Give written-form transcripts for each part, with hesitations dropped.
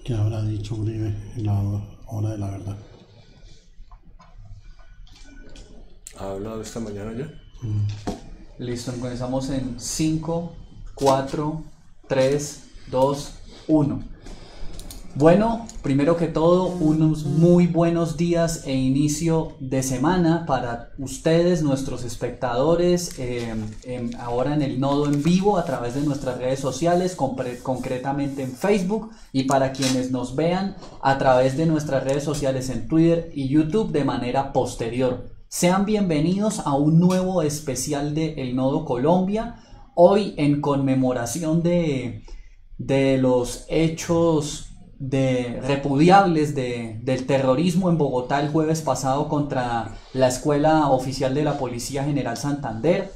¿Qué habrá dicho Uribe en la hora de la verdad? ¿Ha hablado esta mañana ya? Listo, comenzamos en 5, 4, 3, 2, 1. Bueno, primero que todo, unos muy buenos días e inicio de semana para ustedes, nuestros espectadores, ahora en el nodo en vivo a través de nuestras redes sociales, concretamente en Facebook, y para quienes nos vean a través de nuestras redes sociales en Twitter y YouTube de manera posterior. Sean bienvenidos a un nuevo especial de El Nodo Colombia, hoy en conmemoración de los hechos repudiables del terrorismo en Bogotá el jueves pasado contra la Escuela Oficial de la Policía General Santander,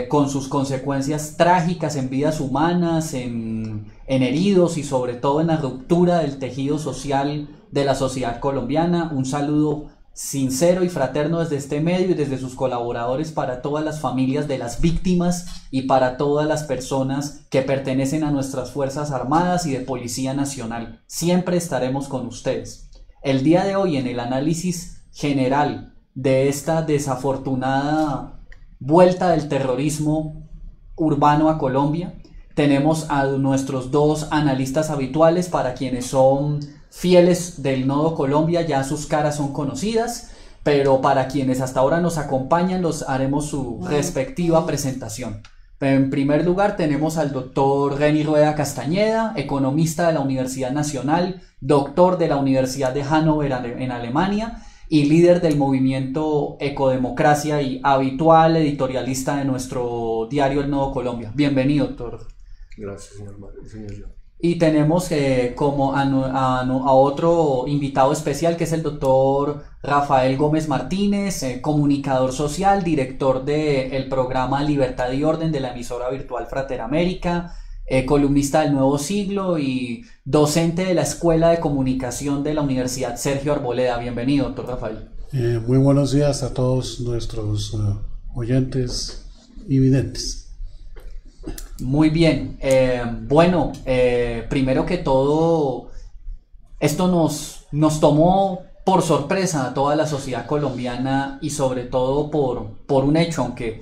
con sus consecuencias trágicas en vidas humanas, en heridos y sobre todo en la ruptura del tejido social de la sociedad colombiana. Un saludo sincero y fraterno desde este medio y desde sus colaboradores para todas las familias de las víctimas y para todas las personas que pertenecen a nuestras Fuerzas Armadas y de Policía Nacional. Siempre estaremos con ustedes. El día de hoy, en el análisis general de esta desafortunada vuelta del terrorismo urbano a Colombia, tenemos a nuestros dos analistas habituales. Para quienes son fieles del Nodo Colombia, ya sus caras son conocidas, pero para quienes hasta ahora nos acompañan, los haremos su respectiva presentación. En primer lugar tenemos al doctor Reni Rueda Castañeda, economista de la Universidad Nacional, doctor de la Universidad de Hannover en Alemania y líder del movimiento Ecodemocracia y habitual editorialista de nuestro diario El Nodo Colombia. Bienvenido, doctor. Gracias, señor John. Y tenemos como a otro invitado especial, que es el doctor Rafael Gómez Martínez, comunicador social, director del programa Libertad y Orden de la emisora virtual Frater América, columnista del Nuevo Siglo y docente de la Escuela de Comunicación de la Universidad Sergio Arboleda. Bienvenido, doctor Rafael. Muy buenos días a todos nuestros oyentes y videntes. Muy bien, primero que todo, esto nos tomó por sorpresa a toda la sociedad colombiana y sobre todo por un hecho, aunque,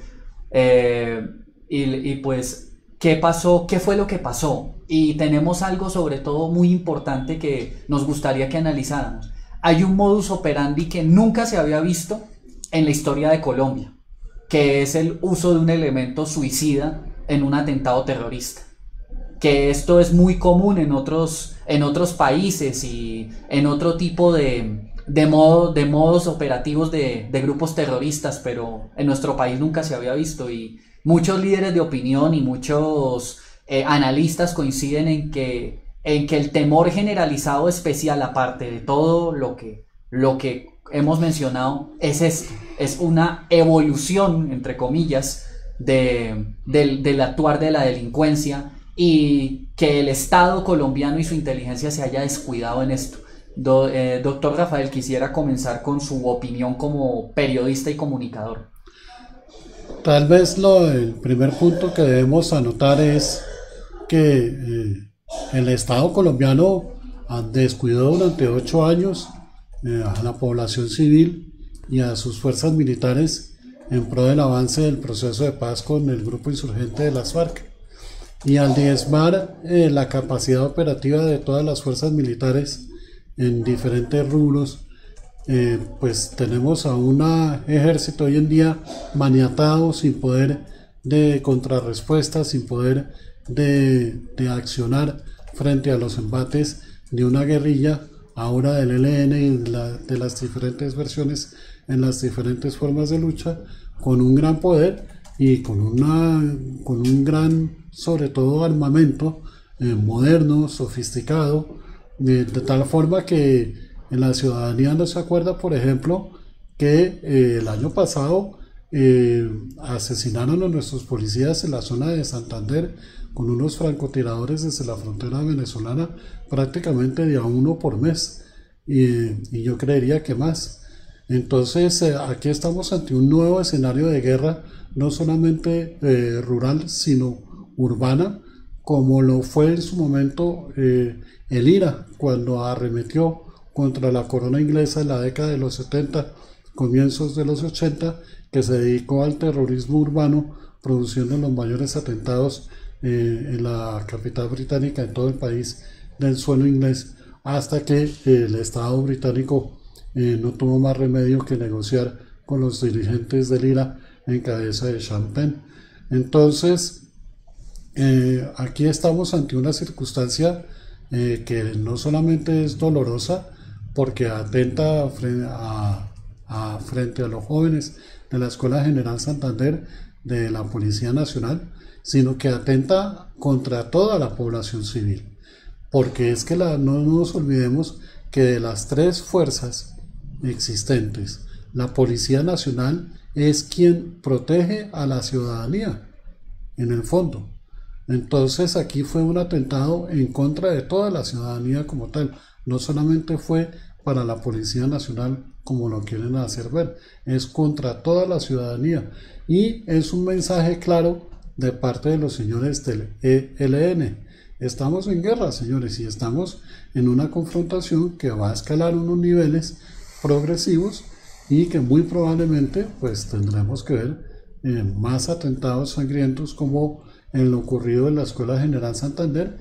pues, ¿qué pasó? ¿Qué fue lo que pasó? Y tenemos algo sobre todo muy importante que nos gustaría que analizáramos. Hay un modus operandi que nunca se había visto en la historia de Colombia, que es el uso de un elemento suicida en un atentado terrorista, que esto es muy común en otros países y en otro tipo de modos operativos de grupos terroristas, pero en nuestro país nunca se había visto, y muchos líderes de opinión y muchos analistas coinciden en que el temor generalizado especial, aparte de todo lo que hemos mencionado, es esto, es una evolución, entre comillas, del actuar de la delincuencia, y que el Estado colombiano y su inteligencia se haya descuidado en esto. Doctor Rafael, quisiera comenzar con su opinión como periodista y comunicador. Tal vez el primer punto que debemos anotar es que el Estado colombiano descuidó durante 8 años a la población civil y a sus fuerzas militares en pro del avance del proceso de paz con el grupo insurgente de las FARC, y al diezmar la capacidad operativa de todas las fuerzas militares en diferentes rubros, pues tenemos a un ejército hoy en día maniatado, sin poder de contrarrespuesta, sin poder de accionar frente a los embates de una guerrilla, ahora del ELN y de las diferentes versiones en las diferentes formas de lucha, con un gran poder y con un gran, sobre todo, armamento moderno, sofisticado, de tal forma que en la ciudadanía no se acuerda, por ejemplo, que el año pasado asesinaron a nuestros policías en la zona de Santander con unos francotiradores desde la frontera venezolana, prácticamente de a uno por mes, y yo creería que más. Entonces aquí estamos ante un nuevo escenario de guerra, no solamente rural, sino urbana, como lo fue en su momento el IRA cuando arremetió contra la corona inglesa en la década de los 70, comienzos de los 80, que se dedicó al terrorismo urbano, produciendo los mayores atentados en la capital británica, en todo el país del suelo inglés, hasta que el Estado británico no tuvo más remedio que negociar con los dirigentes del IRA en cabeza de Sean Penn. Entonces, aquí estamos ante una circunstancia que no solamente es dolorosa, porque atenta frente a los jóvenes de la Escuela General Santander de la Policía Nacional, sino que atenta contra toda la población civil. Porque es que no nos olvidemos que de las tres fuerzas existentes, la Policía Nacional es quien protege a la ciudadanía, en el fondo. Entonces aquí fue un atentado en contra de toda la ciudadanía como tal. No solamente fue para la Policía Nacional como lo quieren hacer ver, es contra toda la ciudadanía. Y es un mensaje claro de parte de los señores del ELN. Estamos en guerra, señores, y estamos en una confrontación que va a escalar unos niveles progresivos y que muy probablemente pues tendremos que ver más atentados sangrientos como en lo ocurrido en la Escuela General Santander,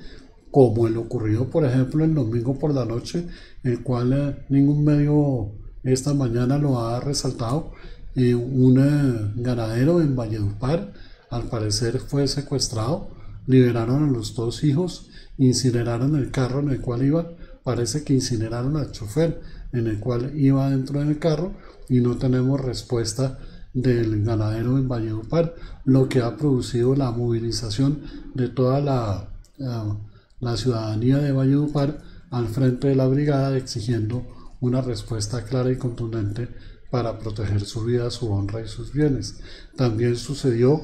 como en lo ocurrido por ejemplo el domingo por la noche, el cual ningún medio esta mañana lo ha resaltado. Un ganadero en Valledupar al parecer fue secuestrado, liberaron a los dos hijos, incineraron el carro en el cual iba, parece que incineraron al chofer en el cual iba dentro del carro, y no tenemos respuesta del ganadero en Valledupar, lo que ha producido la movilización de toda la ciudadanía de Valledupar al frente de la brigada, exigiendo una respuesta clara y contundente para proteger su vida, su honra y sus bienes. También sucedió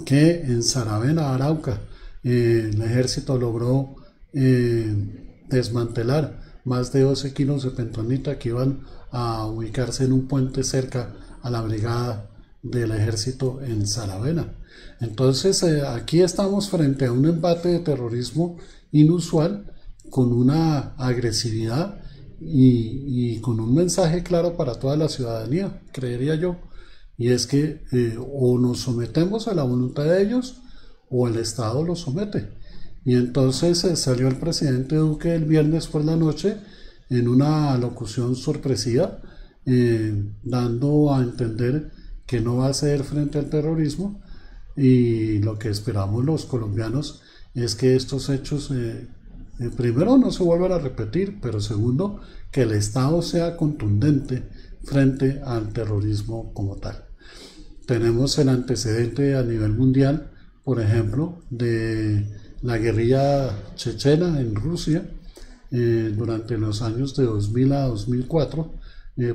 que en Saravena, Arauca, el ejército logró desmantelar más de 12 kilos de pentonita que iban a ubicarse en un puente cerca a la brigada del ejército en Saravena. Entonces aquí estamos frente a un embate de terrorismo inusual, con una agresividad y con un mensaje claro para toda la ciudadanía, creería yo, y es que o nos sometemos a la voluntad de ellos o el Estado los somete. Y entonces salió el presidente Duque el viernes por la noche en una locución sorpresiva, dando a entender que no va a ceder frente al terrorismo, y lo que esperamos los colombianos es que estos hechos primero no se vuelvan a repetir, pero segundo, que el Estado sea contundente frente al terrorismo como tal. Tenemos el antecedente a nivel mundial, por ejemplo, de la guerrilla chechena en Rusia. Durante los años de 2000 a 2004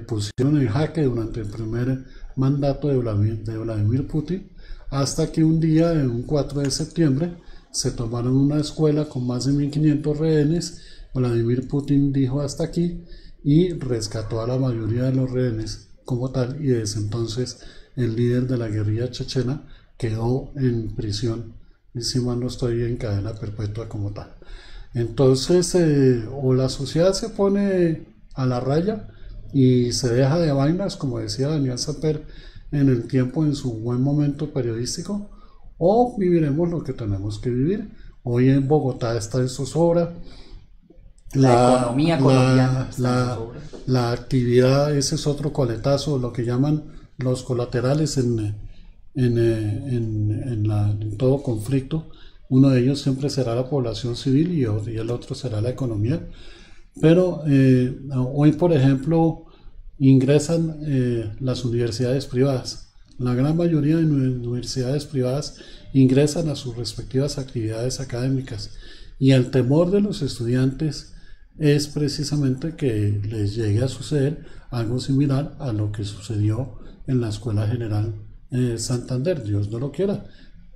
pusieron en jaque durante el primer mandato de Vladimir Putin, hasta que un día, en un 4 de septiembre, se tomaron una escuela con más de 1500 rehenes. Vladimir Putin dijo hasta aquí y rescató a la mayoría de los rehenes como tal, y desde entonces el líder de la guerrilla chechena quedó en prisión, y si mal no estoy, en cadena perpetua como tal. Entonces o la sociedad se pone a la raya y se deja de vainas, como decía Daniel Samper en el tiempo, en su buen momento periodístico, o viviremos lo que tenemos que vivir. Hoy en Bogotá está en zozobra. La economía colombiana la actividad, ese es otro coletazo, lo que llaman los colaterales en todo conflicto. Uno de ellos siempre será la población civil y el otro será la economía. Pero hoy, por ejemplo, ingresan las universidades privadas. La gran mayoría de universidades privadas ingresan a sus respectivas actividades académicas, y el temor de los estudiantes es precisamente que les llegue a suceder algo similar a lo que sucedió en la Escuela General Santander. Dios no lo quiera,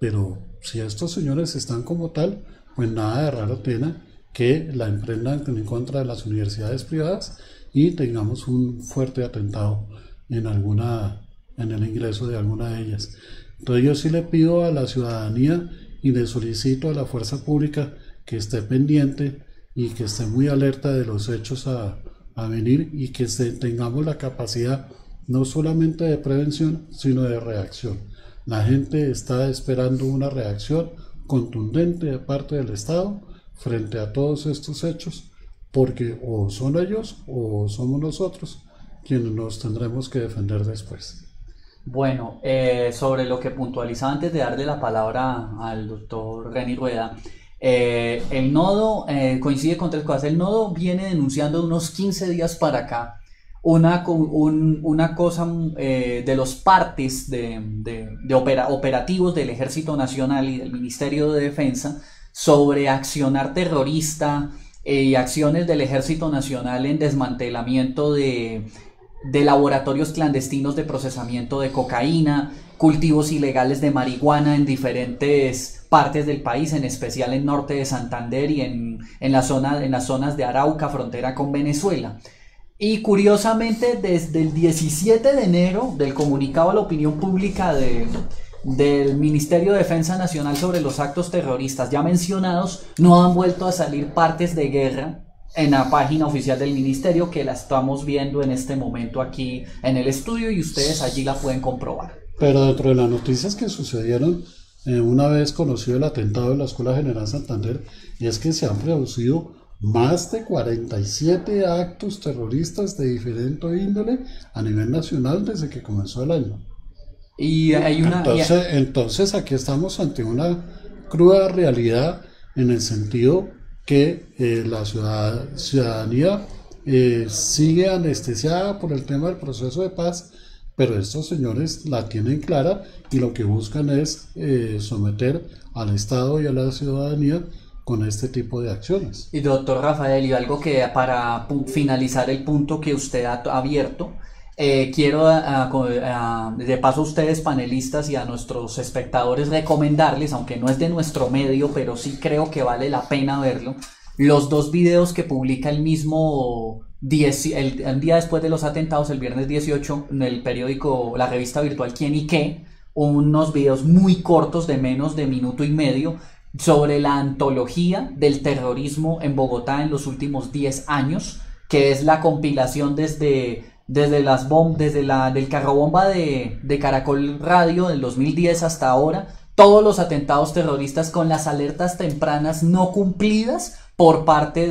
pero si estos señores están como tal, pues nada de raro tiene que la emprendan en contra de las universidades privadas y tengamos un fuerte atentado en el ingreso de alguna de ellas. Entonces yo sí le pido a la ciudadanía y le solicito a la fuerza pública que esté pendiente y que esté muy alerta de los hechos a venir, y que tengamos la capacidad no solamente de prevención, sino de reacción. La gente está esperando una reacción contundente de parte del Estado frente a todos estos hechos, porque o son ellos o somos nosotros quienes nos tendremos que defender después. Bueno, sobre lo que puntualizaba antes de darle la palabra al doctor Reni Rueda, el nodo coincide con tres cosas. El nodo viene denunciando unos 15 días para acá una cosa de los partes operativos del Ejército Nacional y del Ministerio de Defensa sobre accionar terrorista y acciones del Ejército Nacional en desmantelamiento de laboratorios clandestinos de procesamiento de cocaína, cultivos ilegales de marihuana en diferentes partes del país, en especial en norte de Santander y en las zonas de Arauca, frontera con Venezuela. Y curiosamente, desde el 17 de enero, del comunicado a la opinión pública del Ministerio de Defensa Nacional sobre los actos terroristas ya mencionados, no han vuelto a salir partes de guerra en la página oficial del ministerio, que la estamos viendo en este momento aquí en el estudio, y ustedes allí la pueden comprobar. Pero dentro de las noticias que sucedieron una vez conocido el atentado en la Escuela General Santander, es que se han producido más de 47 actos terroristas de diferente índole a nivel nacional desde que comenzó el año. Y hay una... Entonces aquí estamos ante una cruda realidad, en el sentido que la ciudadanía sigue anestesiada por el tema del proceso de paz, pero estos señores la tienen clara y lo que buscan es someter al Estado y a la ciudadanía con este tipo de acciones. Y doctor Rafael, y algo que para finalizar el punto que usted ha abierto, quiero de paso a ustedes panelistas y a nuestros espectadores recomendarles, aunque no es de nuestro medio, pero sí creo que vale la pena verlo, los dos videos que publica el mismo el día después de los atentados, el viernes 18, en el periódico, la revista virtual Quién y Qué, unos videos muy cortos de menos de minuto y medio sobre la antología del terrorismo en Bogotá en los últimos 10 años, que es la compilación desde del carrobomba de Caracol Radio del 2010 hasta ahora, todos los atentados terroristas con las alertas tempranas no cumplidas por parte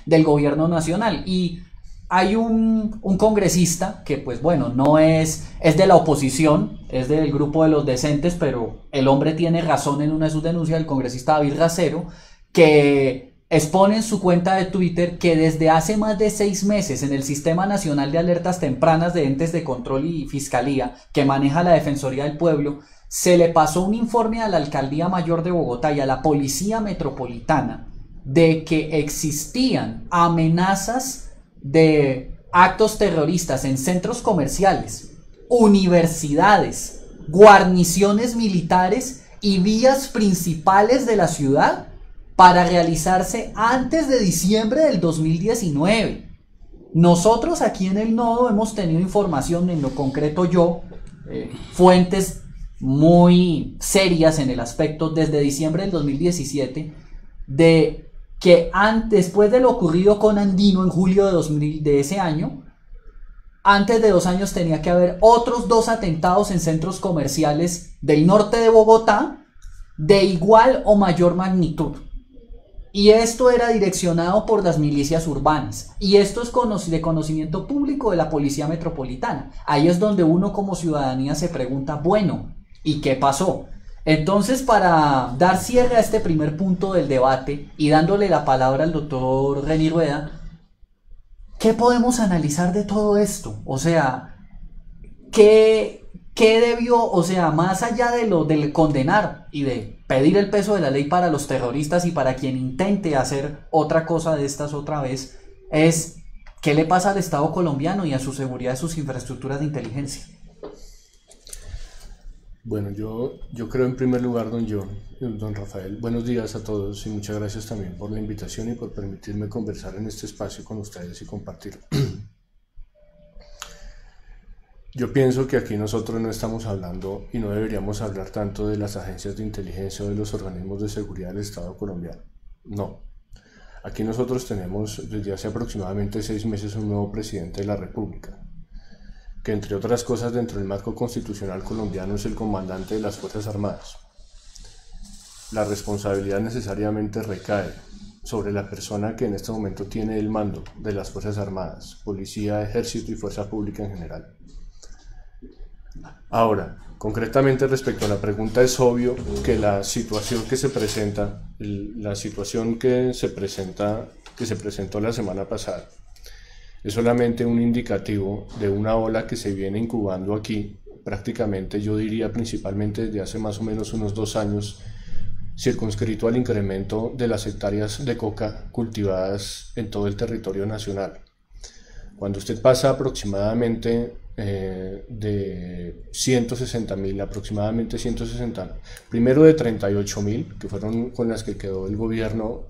del gobierno nacional. Y hay un congresista que, pues bueno, no es de la oposición, es del grupo de los decentes, pero el hombre tiene razón en una de sus denuncias, el congresista David Racero, que expone en su cuenta de Twitter que desde hace más de 6 meses en el Sistema Nacional de Alertas Tempranas de Entes de Control y Fiscalía, que maneja la Defensoría del Pueblo, se le pasó un informe a la Alcaldía Mayor de Bogotá y a la Policía Metropolitana de que existían amenazas de actos terroristas en centros comerciales, universidades, guarniciones militares y vías principales de la ciudad para realizarse antes de diciembre del 2019. Nosotros aquí en el nodo hemos tenido información, en lo concreto yo, fuentes muy serias en el aspecto desde diciembre del 2017, de que después de lo ocurrido con Andino en julio de ese año, antes de 2 años tenía que haber otros 2 atentados en centros comerciales del norte de Bogotá de igual o mayor magnitud. Y esto era direccionado por las milicias urbanas. Y esto es de conocimiento público de la Policía Metropolitana. Ahí es donde uno como ciudadanía se pregunta, bueno, ¿y qué pasó? Entonces, para dar cierre a este primer punto del debate y dándole la palabra al doctor Reni Rueda, ¿qué podemos analizar de todo esto? O sea, ¿qué debió, o sea, más allá del condenar y de pedir el peso de la ley para los terroristas y para quien intente hacer otra cosa de estas otra vez, es qué le pasa al Estado colombiano y a su seguridad y sus infraestructuras de inteligencia? Bueno, yo creo en primer lugar, don Rafael, buenos días a todos y muchas gracias también por la invitación y por permitirme conversar en este espacio con ustedes y compartir. Yo pienso que aquí nosotros no estamos hablando y no deberíamos hablar tanto de las agencias de inteligencia o de los organismos de seguridad del Estado colombiano. No. Aquí nosotros tenemos desde hace aproximadamente 6 meses un nuevo presidente de la República, que entre otras cosas dentro del marco constitucional colombiano es el comandante de las Fuerzas Armadas. La responsabilidad necesariamente recae sobre la persona que en este momento tiene el mando de las Fuerzas Armadas, Policía, Ejército y Fuerza Pública en general. Ahora, concretamente respecto a la pregunta, es obvio que la situación que se presenta, que se presentó la semana pasada, es solamente un indicativo de una ola que se viene incubando aquí, prácticamente yo diría principalmente desde hace más o menos unos 2 años, circunscrito al incremento de las hectáreas de coca cultivadas en todo el territorio nacional. Cuando usted pasa aproximadamente de 160.000, aproximadamente 160, primero de 38.000, que fueron con las que quedó el gobierno,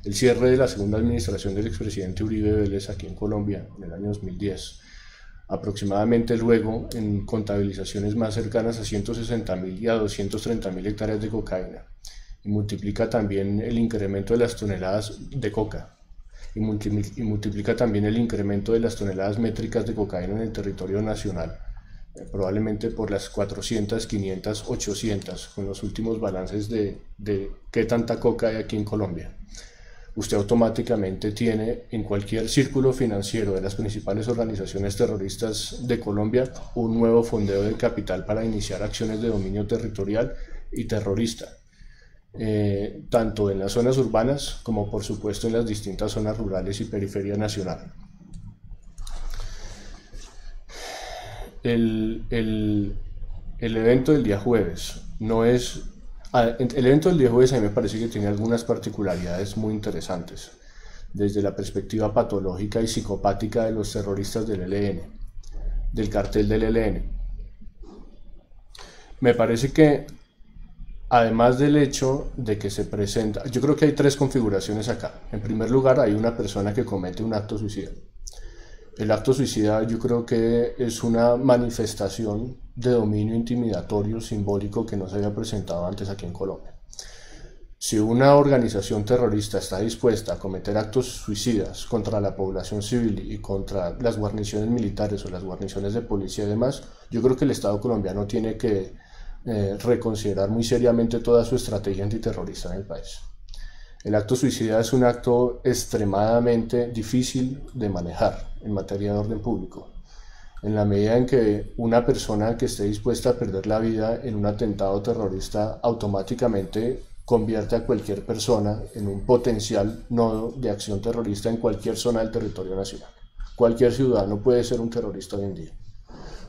el cierre de la segunda administración del expresidente Uribe Vélez aquí en Colombia en el año 2010, aproximadamente luego en contabilizaciones más cercanas a 160.000 y a 230.000 hectáreas de cocaína, y multiplica también el incremento de las toneladas de coca, y multiplica también el incremento de las toneladas métricas de cocaína en el territorio nacional, probablemente por las 400, 500, 800, con los últimos balances de qué tanta coca hay aquí en Colombia. Usted automáticamente tiene en cualquier círculo financiero de las principales organizaciones terroristas de Colombia un nuevo fondeo de capital para iniciar acciones de dominio territorial y terrorista, tanto en las zonas urbanas como por supuesto en las distintas zonas rurales y periferia nacional. El evento del día jueves no es... El evento del día jueves a mí me parece que tiene algunas particularidades muy interesantes, desde la perspectiva patológica y psicopática de los terroristas del ELN, del cartel del ELN. Me parece que además del hecho de que se presenta, yo creo que hay 3 configuraciones acá. En primer lugar, hay una persona que comete un acto suicida. El acto suicida yo creo que es una manifestación de dominio intimidatorio simbólico que no se había presentado antes aquí en Colombia. Si una organización terrorista está dispuesta a cometer actos suicidas contra la población civil y contra las guarniciones militares o las guarniciones de policía y demás, yo creo que el Estado colombiano tiene que reconsiderar muy seriamente toda su estrategia antiterrorista en el país. El acto suicida es un acto extremadamente difícil de manejar en materia de orden público, en la medida en que una persona que esté dispuesta a perder la vida en un atentado terrorista automáticamente convierte a cualquier persona en un potencial nodo de acción terrorista en cualquier zona del territorio nacional. Cualquier ciudadano puede ser un terrorista hoy en día.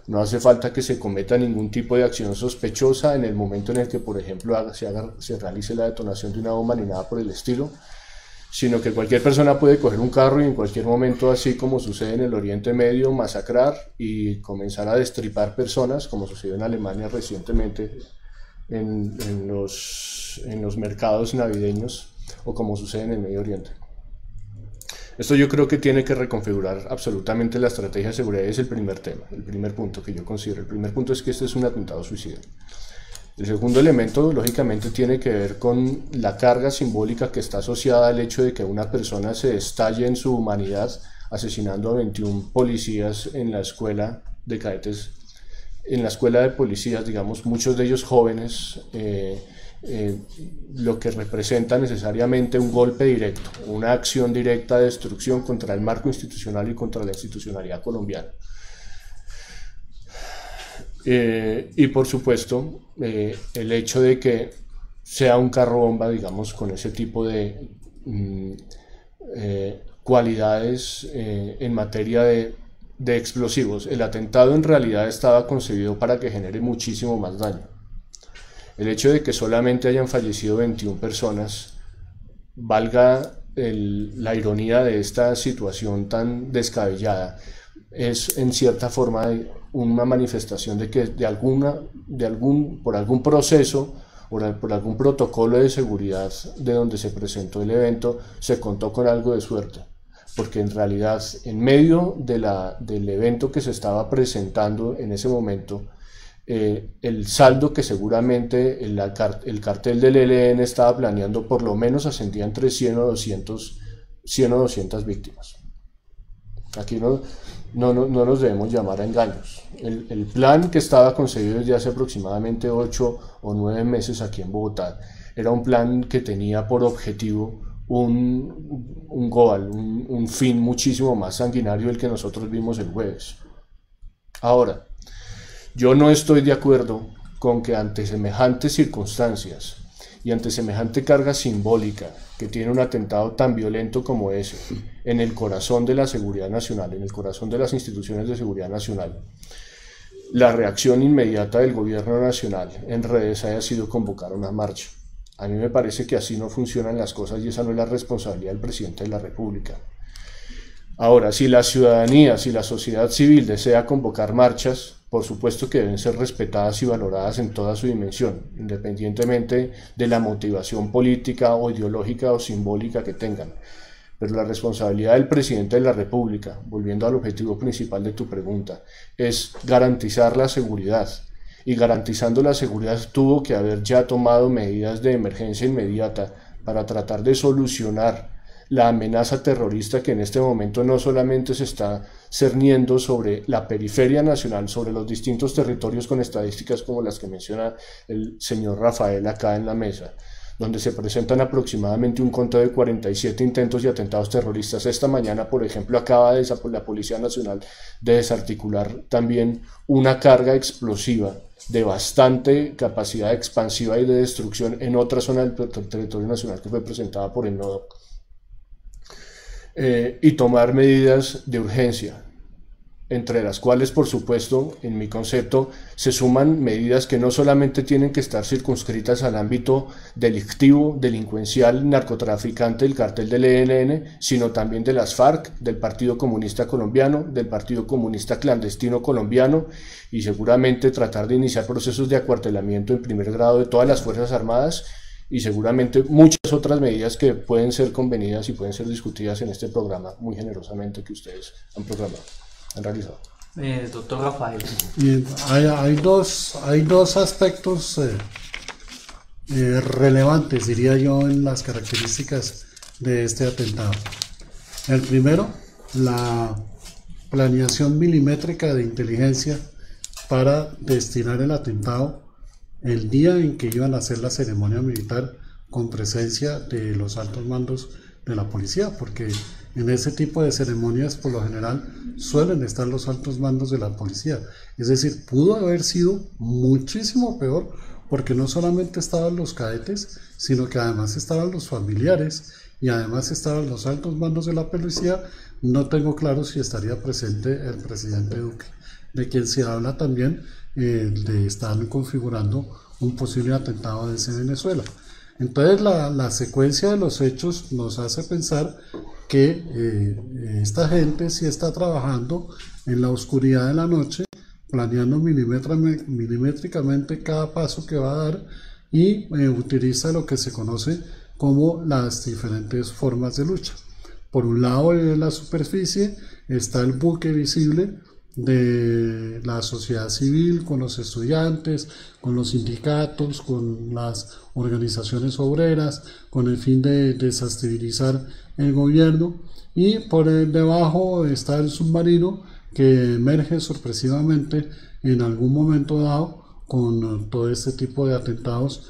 No hace falta que se cometa ningún tipo de acción sospechosa en el momento en el que, por ejemplo, se realice la detonación de una bomba ni nada por el estilo, sino que cualquier persona puede coger un carro y en cualquier momento, así como sucede en el Oriente Medio, masacrar y comenzar a destripar personas, como sucedió en Alemania recientemente en los mercados navideños, o como sucede en el Medio Oriente. Esto yo creo que tiene que reconfigurar absolutamente la estrategia de seguridad, y es el primer tema, el primer punto que yo considero. El primer punto es que este es un atentado suicida. El segundo elemento, lógicamente, tiene que ver con la carga simbólica que está asociada al hecho de que una persona se estalle en su humanidad asesinando a 21 policías en la escuela de cadetes, en la escuela de policías, digamos, muchos de ellos jóvenes, lo que representa necesariamente un golpe directo, una acción directa de destrucción contra el marco institucional y contra la institucionalidad colombiana. Y por supuesto, el hecho de que sea un carro bomba, digamos, con ese tipo de cualidades en materia de explosivos. El atentado en realidad estaba concebido para que genere muchísimo más daño. El hecho de que solamente hayan fallecido 21 personas, valga la ironía de esta situación tan descabellada, es en cierta forma una manifestación de que por algún proceso o por algún protocolo de seguridad de donde se presentó el evento, se contó con algo de suerte. porque en realidad en medio del evento que se estaba presentando en ese momento, el saldo que seguramente el cartel del ELN estaba planeando por lo menos ascendía entre 100 o 200 víctimas. Aquí no nos debemos llamar a engaños. El plan que estaba concebido desde hace aproximadamente 8 o 9 meses aquí en Bogotá era un plan que tenía por objetivo un goal, un fin muchísimo más sanguinario del que nosotros vimos el jueves. Ahora, yo no estoy de acuerdo con que ante semejantes circunstancias y ante semejante carga simbólica que tiene un atentado tan violento como ese en el corazón de la seguridad nacional, en el corazón de las instituciones de seguridad nacional, la reacción inmediata del gobierno nacional en redes haya sido convocar una marcha. A mí me parece que así no funcionan las cosas y esa no es la responsabilidad del presidente de la República. Ahora, si la ciudadanía, si la sociedad civil desea convocar marchas, por supuesto que deben ser respetadas y valoradas en toda su dimensión, independientemente de la motivación política o ideológica o simbólica que tengan. Pero la responsabilidad del presidente de la República, volviendo al objetivo principal de tu pregunta, es garantizar la seguridad. Y garantizando la seguridad tuvo que haber ya tomado medidas de emergencia inmediata para tratar de solucionar la amenaza terrorista que en este momento no solamente se está cerniendo sobre la periferia nacional, sobre los distintos territorios con estadísticas como las que menciona el señor Rafael acá en la mesa, donde se presentan aproximadamente un conteo de 47 intentos y atentados terroristas. Esta mañana, por ejemplo, acaba la Policía Nacional de desarticular también una carga explosiva de bastante capacidad expansiva y de destrucción en otra zona del territorio nacional que fue presentada por el NODOC. Y tomar medidas de urgencia, entre las cuales, por supuesto, en mi concepto, se suman medidas que no solamente tienen que estar circunscritas al ámbito delictivo, delincuencial, narcotraficante del cartel del ELN, sino también de las FARC, del Partido Comunista Colombiano, del Partido Comunista Clandestino Colombiano, y seguramente tratar de iniciar procesos de acuartelamiento en primer grado de todas las Fuerzas Armadas, y seguramente muchas otras medidas que pueden ser convenidas y pueden ser discutidas en este programa muy generosamente que ustedes han realizado. Doctor Rafael. Bien, hay dos aspectos relevantes, diría yo, en las características de este atentado. El primero, la planeación milimétrica de inteligencia para destinar el atentado el día en que iban a hacer la ceremonia militar con presencia de los altos mandos de la policía, porque en ese tipo de ceremonias por lo general suelen estar los altos mandos de la policía. Es decir, pudo haber sido muchísimo peor, porque no solamente estaban los cadetes, sino que además estaban los familiares y además estaban los altos mandos de la policía. No tengo claro si estaría presente el presidente Duque, de quien se habla también de estar configurando un posible atentado desde Venezuela. Entonces la secuencia de los hechos nos hace pensar que esta gente sí está trabajando en la oscuridad de la noche, planeando milimétricamente cada paso que va a dar y utiliza lo que se conoce como las diferentes formas de lucha. Por un lado, en la superficie está el buque visible de la sociedad civil, con los estudiantes, con los sindicatos, con las organizaciones obreras, con el fin de desestabilizar el gobierno, y por el debajo está el submarino que emerge sorpresivamente en algún momento dado con todo este tipo de atentados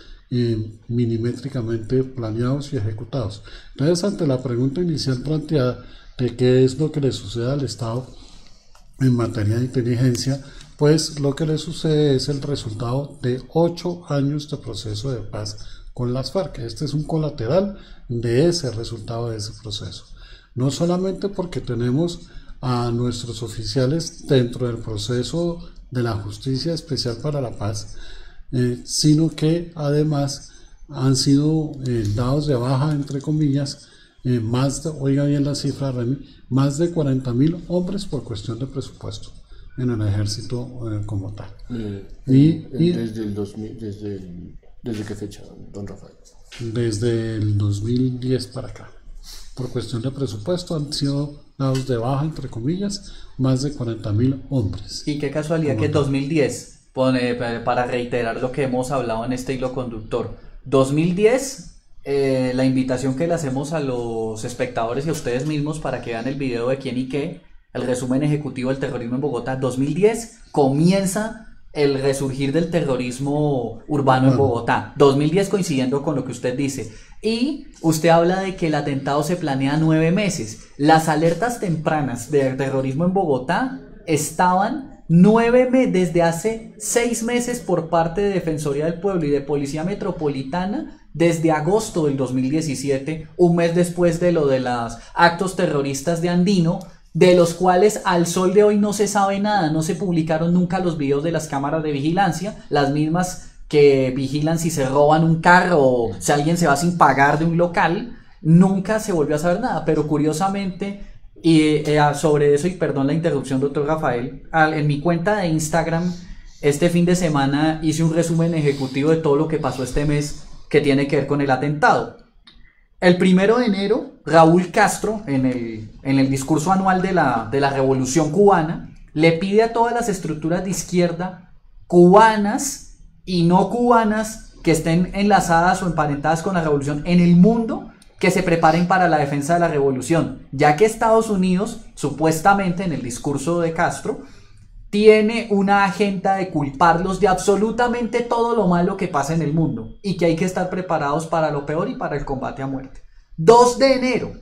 milimétricamente planeados y ejecutados. Entonces, ante la pregunta inicial planteada de qué es lo que le sucede al Estado en materia de inteligencia, pues lo que le sucede es el resultado de 8 años de proceso de paz con las FARC. Este es un colateral de ese resultado de ese proceso. No solamente porque tenemos a nuestros oficiales dentro del proceso de la Justicia Especial para la Paz, sino que además han sido dados de baja, entre comillas, oiga bien la cifra, Remy, más de 40.000 hombres por cuestión de presupuesto en el ejército como tal. ¿Desde qué fecha, don Rafael? Desde el 2010 para acá. por cuestión de presupuesto han sido dados de baja, entre comillas, más de 40.000 hombres. Y qué casualidad que 2010, para reiterar lo que hemos hablado en este hilo conductor, 2010, la invitación que le hacemos a los espectadores y a ustedes mismos para que vean el video de quién y qué, el resumen ejecutivo del terrorismo en Bogotá, 2010 comienza el resurgir del terrorismo urbano en Bogotá, 2010 coincidiendo con lo que usted dice, y usted habla de que el atentado se planea 9 meses, las alertas tempranas de terrorismo en Bogotá estaban desde hace 6 meses por parte de Defensoría del Pueblo y de Policía Metropolitana, desde agosto del 2017, un mes después de lo de los actos terroristas de Andino, de los cuales al sol de hoy no se sabe nada, no se publicaron nunca los videos de las cámaras de vigilancia, las mismas que vigilan si se roban un carro o si alguien se va sin pagar de un local, nunca se volvió a saber nada, pero curiosamente, sobre eso, y perdón la interrupción, doctor Rafael, en mi cuenta de Instagram, este fin de semana hice un resumen ejecutivo de todo lo que pasó este mes que tiene que ver con el atentado. El 1 de enero, Raúl Castro, en el discurso anual de la Revolución Cubana, le pide a todas las estructuras de izquierda, cubanas y no cubanas, que estén enlazadas o emparentadas con la revolución en el mundo, que se preparen para la defensa de la revolución, ya que Estados Unidos, supuestamente en el discurso de Castro, tiene una agenda de culparlos de absolutamente todo lo malo que pasa en el mundo y que hay que estar preparados para lo peor y para el combate a muerte. 2 de enero,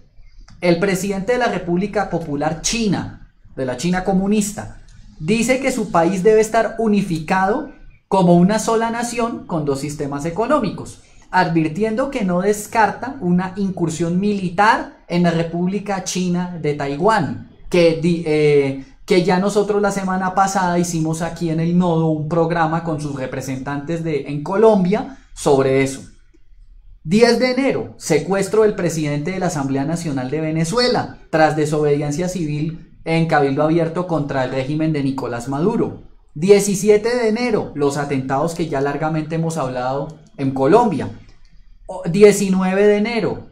el presidente de la República Popular China, de la China comunista, dice que su país debe estar unificado como una sola nación con 2 sistemas económicos, advirtiendo que no descarta una incursión militar en la República China de Taiwán, que ya nosotros la semana pasada hicimos aquí en el Nodo un programa con sus representantes en Colombia sobre eso. 10 de enero, secuestro del presidente de la Asamblea Nacional de Venezuela, tras desobediencia civil en cabildo abierto contra el régimen de Nicolás Maduro. 17 de enero, los atentados que ya largamente hemos hablado en Colombia. 19 de enero,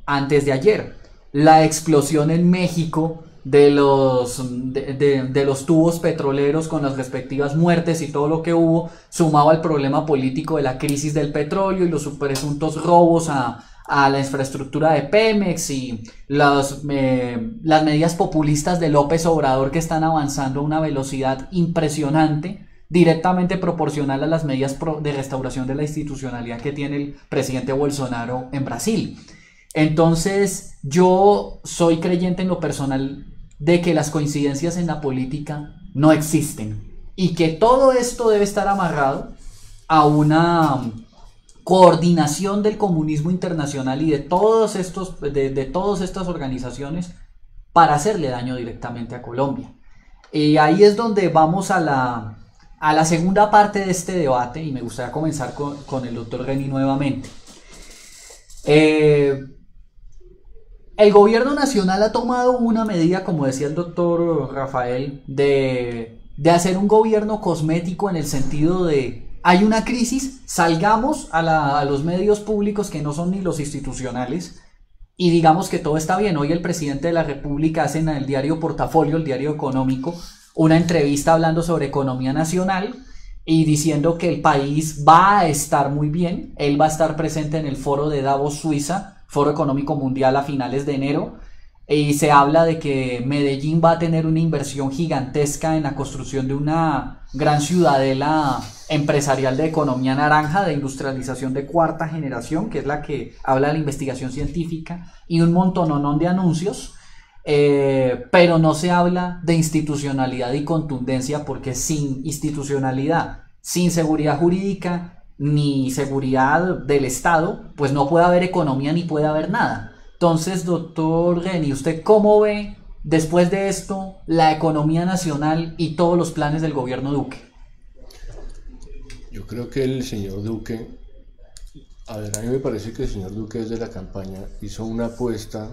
antes de ayer, la explosión en México de los tubos petroleros con las respectivas muertes y todo lo que hubo, sumado al problema político de la crisis del petróleo y los presuntos robos a la infraestructura de Pemex y las medidas populistas de López Obrador, que están avanzando a una velocidad impresionante, directamente proporcional a las medidas de restauración de la institucionalidad que tiene el presidente Bolsonaro en Brasil. Entonces, yo soy creyente en lo personal de que las coincidencias en la política no existen y que todo esto debe estar amarrado a una coordinación del comunismo internacional y de todas estas organizaciones para hacerle daño directamente a Colombia. Y ahí es donde vamos a la segunda parte de este debate, y me gustaría comenzar con el doctor Reni nuevamente. El gobierno nacional ha tomado una medida, como decía el doctor Rafael, de hacer un gobierno cosmético, en el sentido de: hay una crisis, salgamos a los medios públicos, que no son ni los institucionales, y digamos que todo está bien. Hoy el presidente de la República hace en el diario Portafolio, el diario económico, una entrevista hablando sobre economía nacional y diciendo que el país va a estar muy bien. Él va a estar presente en el foro de Davos, Suiza, Foro Económico Mundial, a finales de enero, y se habla de que Medellín va a tener una inversión gigantesca en la construcción de una gran ciudadela empresarial de economía naranja, de industrialización de 4ª generación, que es la que habla de la investigación científica, y un montononón de anuncios, pero no se habla de institucionalidad y contundencia, porque sin institucionalidad, sin seguridad jurídica ni seguridad del Estado, pues no puede haber economía ni puede haber nada. Entonces, doctor Reni, ¿usted cómo ve después de esto la economía nacional y todos los planes del gobierno Duque? Yo creo que el señor Duque, a mí me parece que el señor Duque desde la campaña hizo una apuesta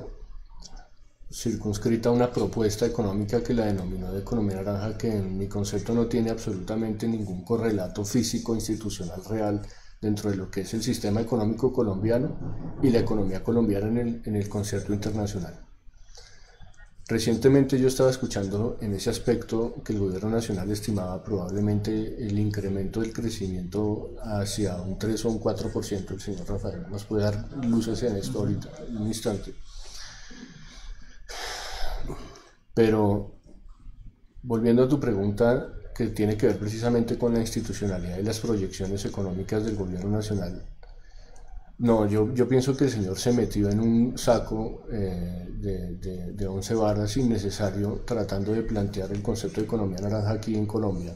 circunscrita a una propuesta económica que la denominó de economía naranja, que en mi concepto no tiene absolutamente ningún correlato físico institucional real dentro de lo que es el sistema económico colombiano y la economía colombiana en el concierto internacional. Recientemente yo estaba escuchando en ese aspecto que el gobierno nacional estimaba probablemente el incremento del crecimiento hacia un 3 o un 4%. El señor Rafael nos puede dar luces en esto ahorita, en un instante. Pero volviendo a tu pregunta, que tiene que ver precisamente con la institucionalidad y las proyecciones económicas del gobierno nacional, no, yo pienso que el señor se metió en un saco de 11 varas innecesario tratando de plantear el concepto de economía naranja aquí en Colombia.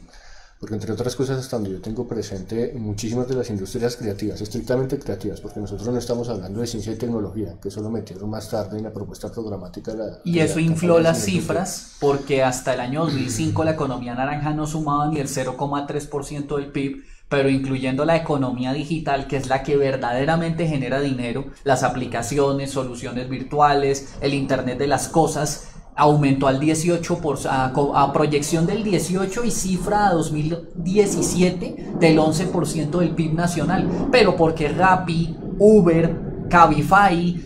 Porque entre otras cosas, hasta donde yo tengo presente, muchísimas de las industrias creativas, estrictamente creativas, porque nosotros no estamos hablando de ciencia y tecnología, que eso lo metieron más tarde en la propuesta programática y eso infló las cifras, porque hasta el año 2005 la economía naranja no sumaba ni el 0,3% del PIB, pero incluyendo la economía digital, que es la que verdaderamente genera dinero, las aplicaciones, soluciones virtuales, el Internet de las cosas, aumentó al 18%, a proyección del 18 y cifra a 2017 del 11% del PIB nacional, pero porque Rappi, Uber, Cabify,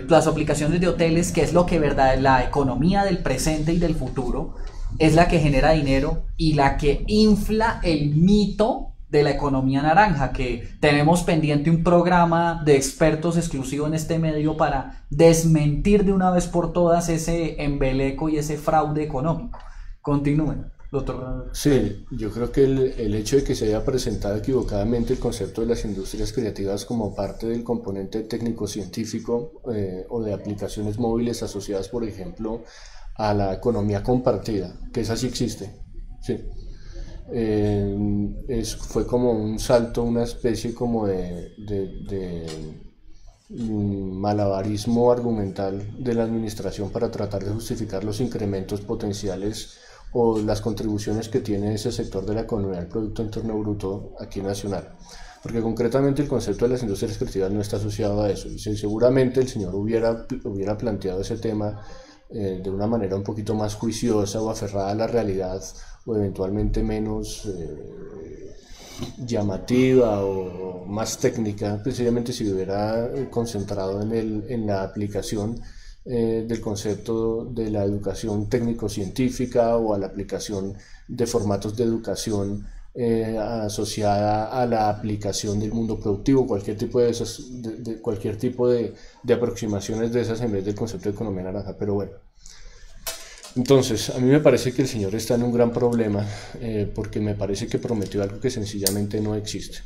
las aplicaciones de hoteles, que es lo que la economía del presente y del futuro, es la que genera dinero y la que infla el mito de la economía naranja, que tenemos pendiente un programa de expertos exclusivo en este medio para desmentir de una vez por todas ese embeleco y ese fraude económico. Continúen, doctor. Sí, yo creo que el hecho de que se haya presentado equivocadamente el concepto de las industrias creativas como parte del componente técnico-científico o de aplicaciones móviles asociadas, por ejemplo, a la economía compartida, que esa sí existe, sí. Fue como un salto, una especie como de malabarismo argumental de la administración para tratar de justificar los incrementos potenciales o las contribuciones que tiene ese sector de la economía al Producto Interno Bruto aquí nacional. Porque concretamente el concepto de las industrias creativas no está asociado a eso, y seguramente el señor hubiera planteado ese tema de una manera un poquito más juiciosa o aferrada a la realidad, o eventualmente menos llamativa o más técnica, precisamente si hubiera concentrado en la aplicación del concepto de la educación técnico-científica o a la aplicación de formatos de educación asociada a la aplicación del mundo productivo, cualquier tipo cualquier tipo de aproximaciones de esas en vez del concepto de economía naranja. Pero bueno, entonces a mí me parece que el señor está en un gran problema porque me parece que prometió algo que sencillamente no existe,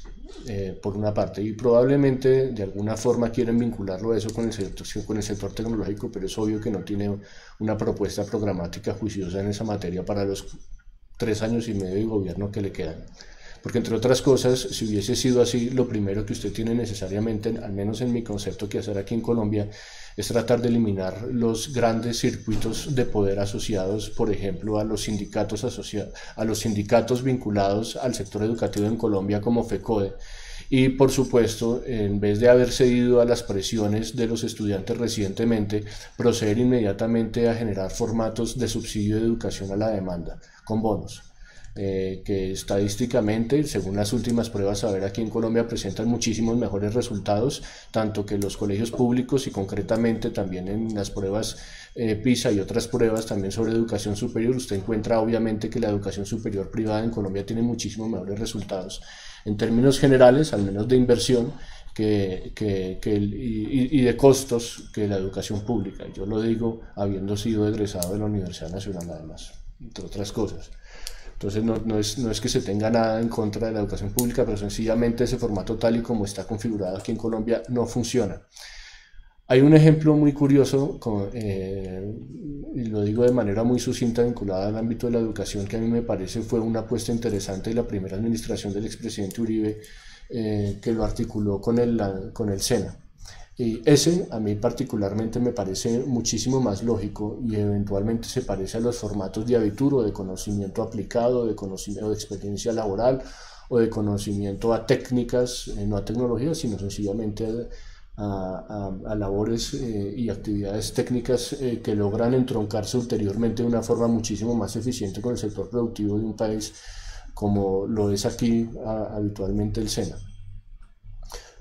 por una parte, y probablemente de alguna forma quieren vincularlo a eso con el sector tecnológico, pero es obvio que no tiene una propuesta programática juiciosa en esa materia para los 3 años y medio de gobierno que le quedan. Porque entre otras cosas, si hubiese sido así, lo primero que usted tiene necesariamente, al menos en mi concepto, que hacer aquí en Colombia, es tratar de eliminar los grandes circuitos de poder asociados, por ejemplo, a los sindicatos vinculados al sector educativo en Colombia como FECODE. Y por supuesto, en vez de haber cedido a las presiones de los estudiantes recientemente, proceder inmediatamente a generar formatos de subsidio de educación a la demanda, con bonos. Que estadísticamente, según las últimas pruebas a ver aquí en Colombia, presentan muchísimos mejores resultados, tanto que los colegios públicos y concretamente también en las pruebas PISA y otras pruebas también sobre educación superior, usted encuentra obviamente que la educación superior privada en Colombia tiene muchísimos mejores resultados en términos generales, al menos de inversión y de costos, que la educación pública. Yo lo digo habiendo sido egresado de la Universidad Nacional, además, entre otras cosas. Entonces no es que se tenga nada en contra de la educación pública, pero sencillamente ese formato tal y como está configurado aquí en Colombia no funciona. Hay un ejemplo muy curioso, y lo digo de manera muy sucinta, vinculada al ámbito de la educación, que a mí me parece fue una apuesta interesante de la primera administración del expresidente Uribe, que lo articuló con el SENA. Y ese a mí particularmente me parece muchísimo más lógico y eventualmente se parece a los formatos de Abitur o de conocimiento aplicado, de conocimiento de experiencia laboral o de conocimiento a técnicas, no a tecnologías, sino sencillamente a labores y actividades técnicas que logran entroncarse ulteriormente de una forma muchísimo más eficiente con el sector productivo de un país como lo es aquí habitualmente el SENA.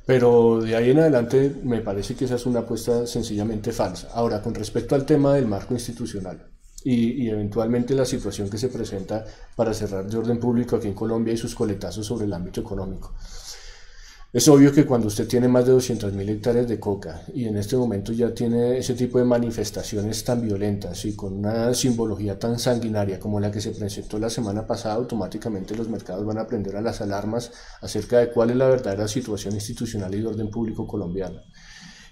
Pero de ahí en adelante me parece que esa es una apuesta sencillamente falsa. Ahora, con respecto al tema del marco institucional y eventualmente la situación que se presenta para cerrar de orden público aquí en Colombia y sus coletazos sobre el ámbito económico. Es obvio que cuando usted tiene más de 200.000 hectáreas de coca y en este momento ya tiene ese tipo de manifestaciones tan violentas y con una simbología tan sanguinaria como la que se presentó la semana pasada, automáticamente los mercados van a prender a las alarmas acerca de cuál es la verdadera situación institucional y de orden público colombiano.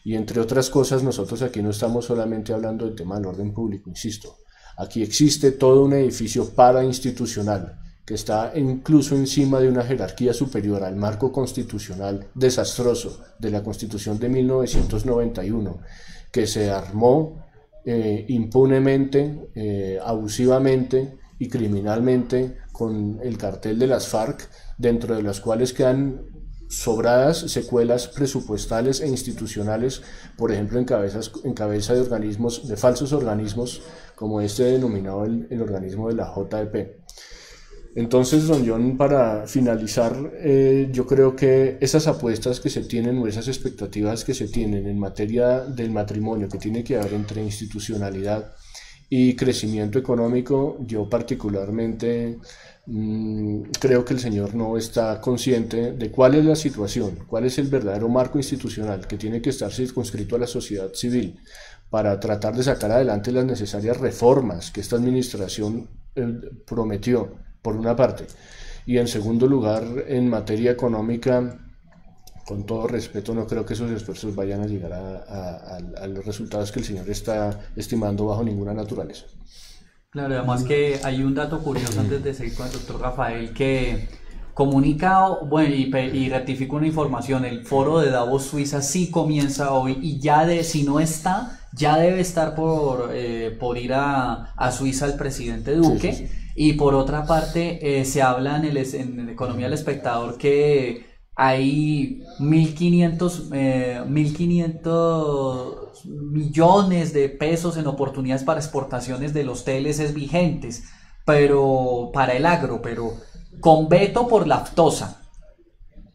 Y entre otras cosas, nosotros aquí no estamos solamente hablando del tema del orden público, insisto. Aquí existe todo un edificio parainstitucional que está incluso encima de una jerarquía superior al marco constitucional desastroso de la Constitución de 1991, que se armó impunemente, abusivamente y criminalmente con el cartel de las FARC, dentro de las cuales quedan sobradas secuelas presupuestales e institucionales, por ejemplo en cabeza de organismos, de falsos organismos, como este denominado el organismo de la JEP. Entonces, don John, para finalizar, yo creo que esas apuestas que se tienen o esas expectativas que se tienen en materia del matrimonio que tiene que haber entre institucionalidad y crecimiento económico, yo particularmente creo que el señor no está consciente de cuál es la situación, cuál es el verdadero marco institucional que tiene que estar circunscrito a la sociedad civil para tratar de sacar adelante las necesarias reformas que esta administración prometió, por una parte, y en segundo lugar, en materia económica, con todo respeto, no creo que esos esfuerzos vayan a llegar a los resultados que el señor está estimando bajo ninguna naturaleza. Claro, además que hay un dato curioso antes de seguir con el doctor Rafael, que comunica, bueno, y rectifico una información, el foro de Davos, Suiza, sí comienza hoy y ya si no está, ya debe estar por ir a Suiza el presidente Duque. Sí, sí, sí. Y por otra parte, se habla en Economía del Espectador que hay 1.500 millones de pesos en oportunidades para exportaciones de los TLCs vigentes, pero para el agro, pero con veto por la aftosa.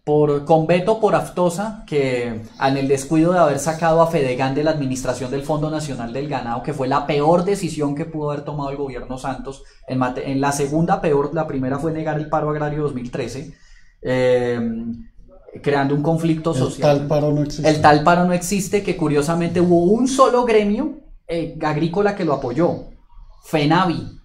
Con veto por aftosa, que en el descuido de haber sacado a Fedegan de la administración del Fondo Nacional del Ganado, que fue la peor decisión que pudo haber tomado el gobierno Santos, en la segunda peor, la primera fue negar el paro agrario 2013, creando un conflicto social. El tal paro no existe. El tal paro no existe, que curiosamente hubo un solo gremio agrícola que lo apoyó, FENAVI,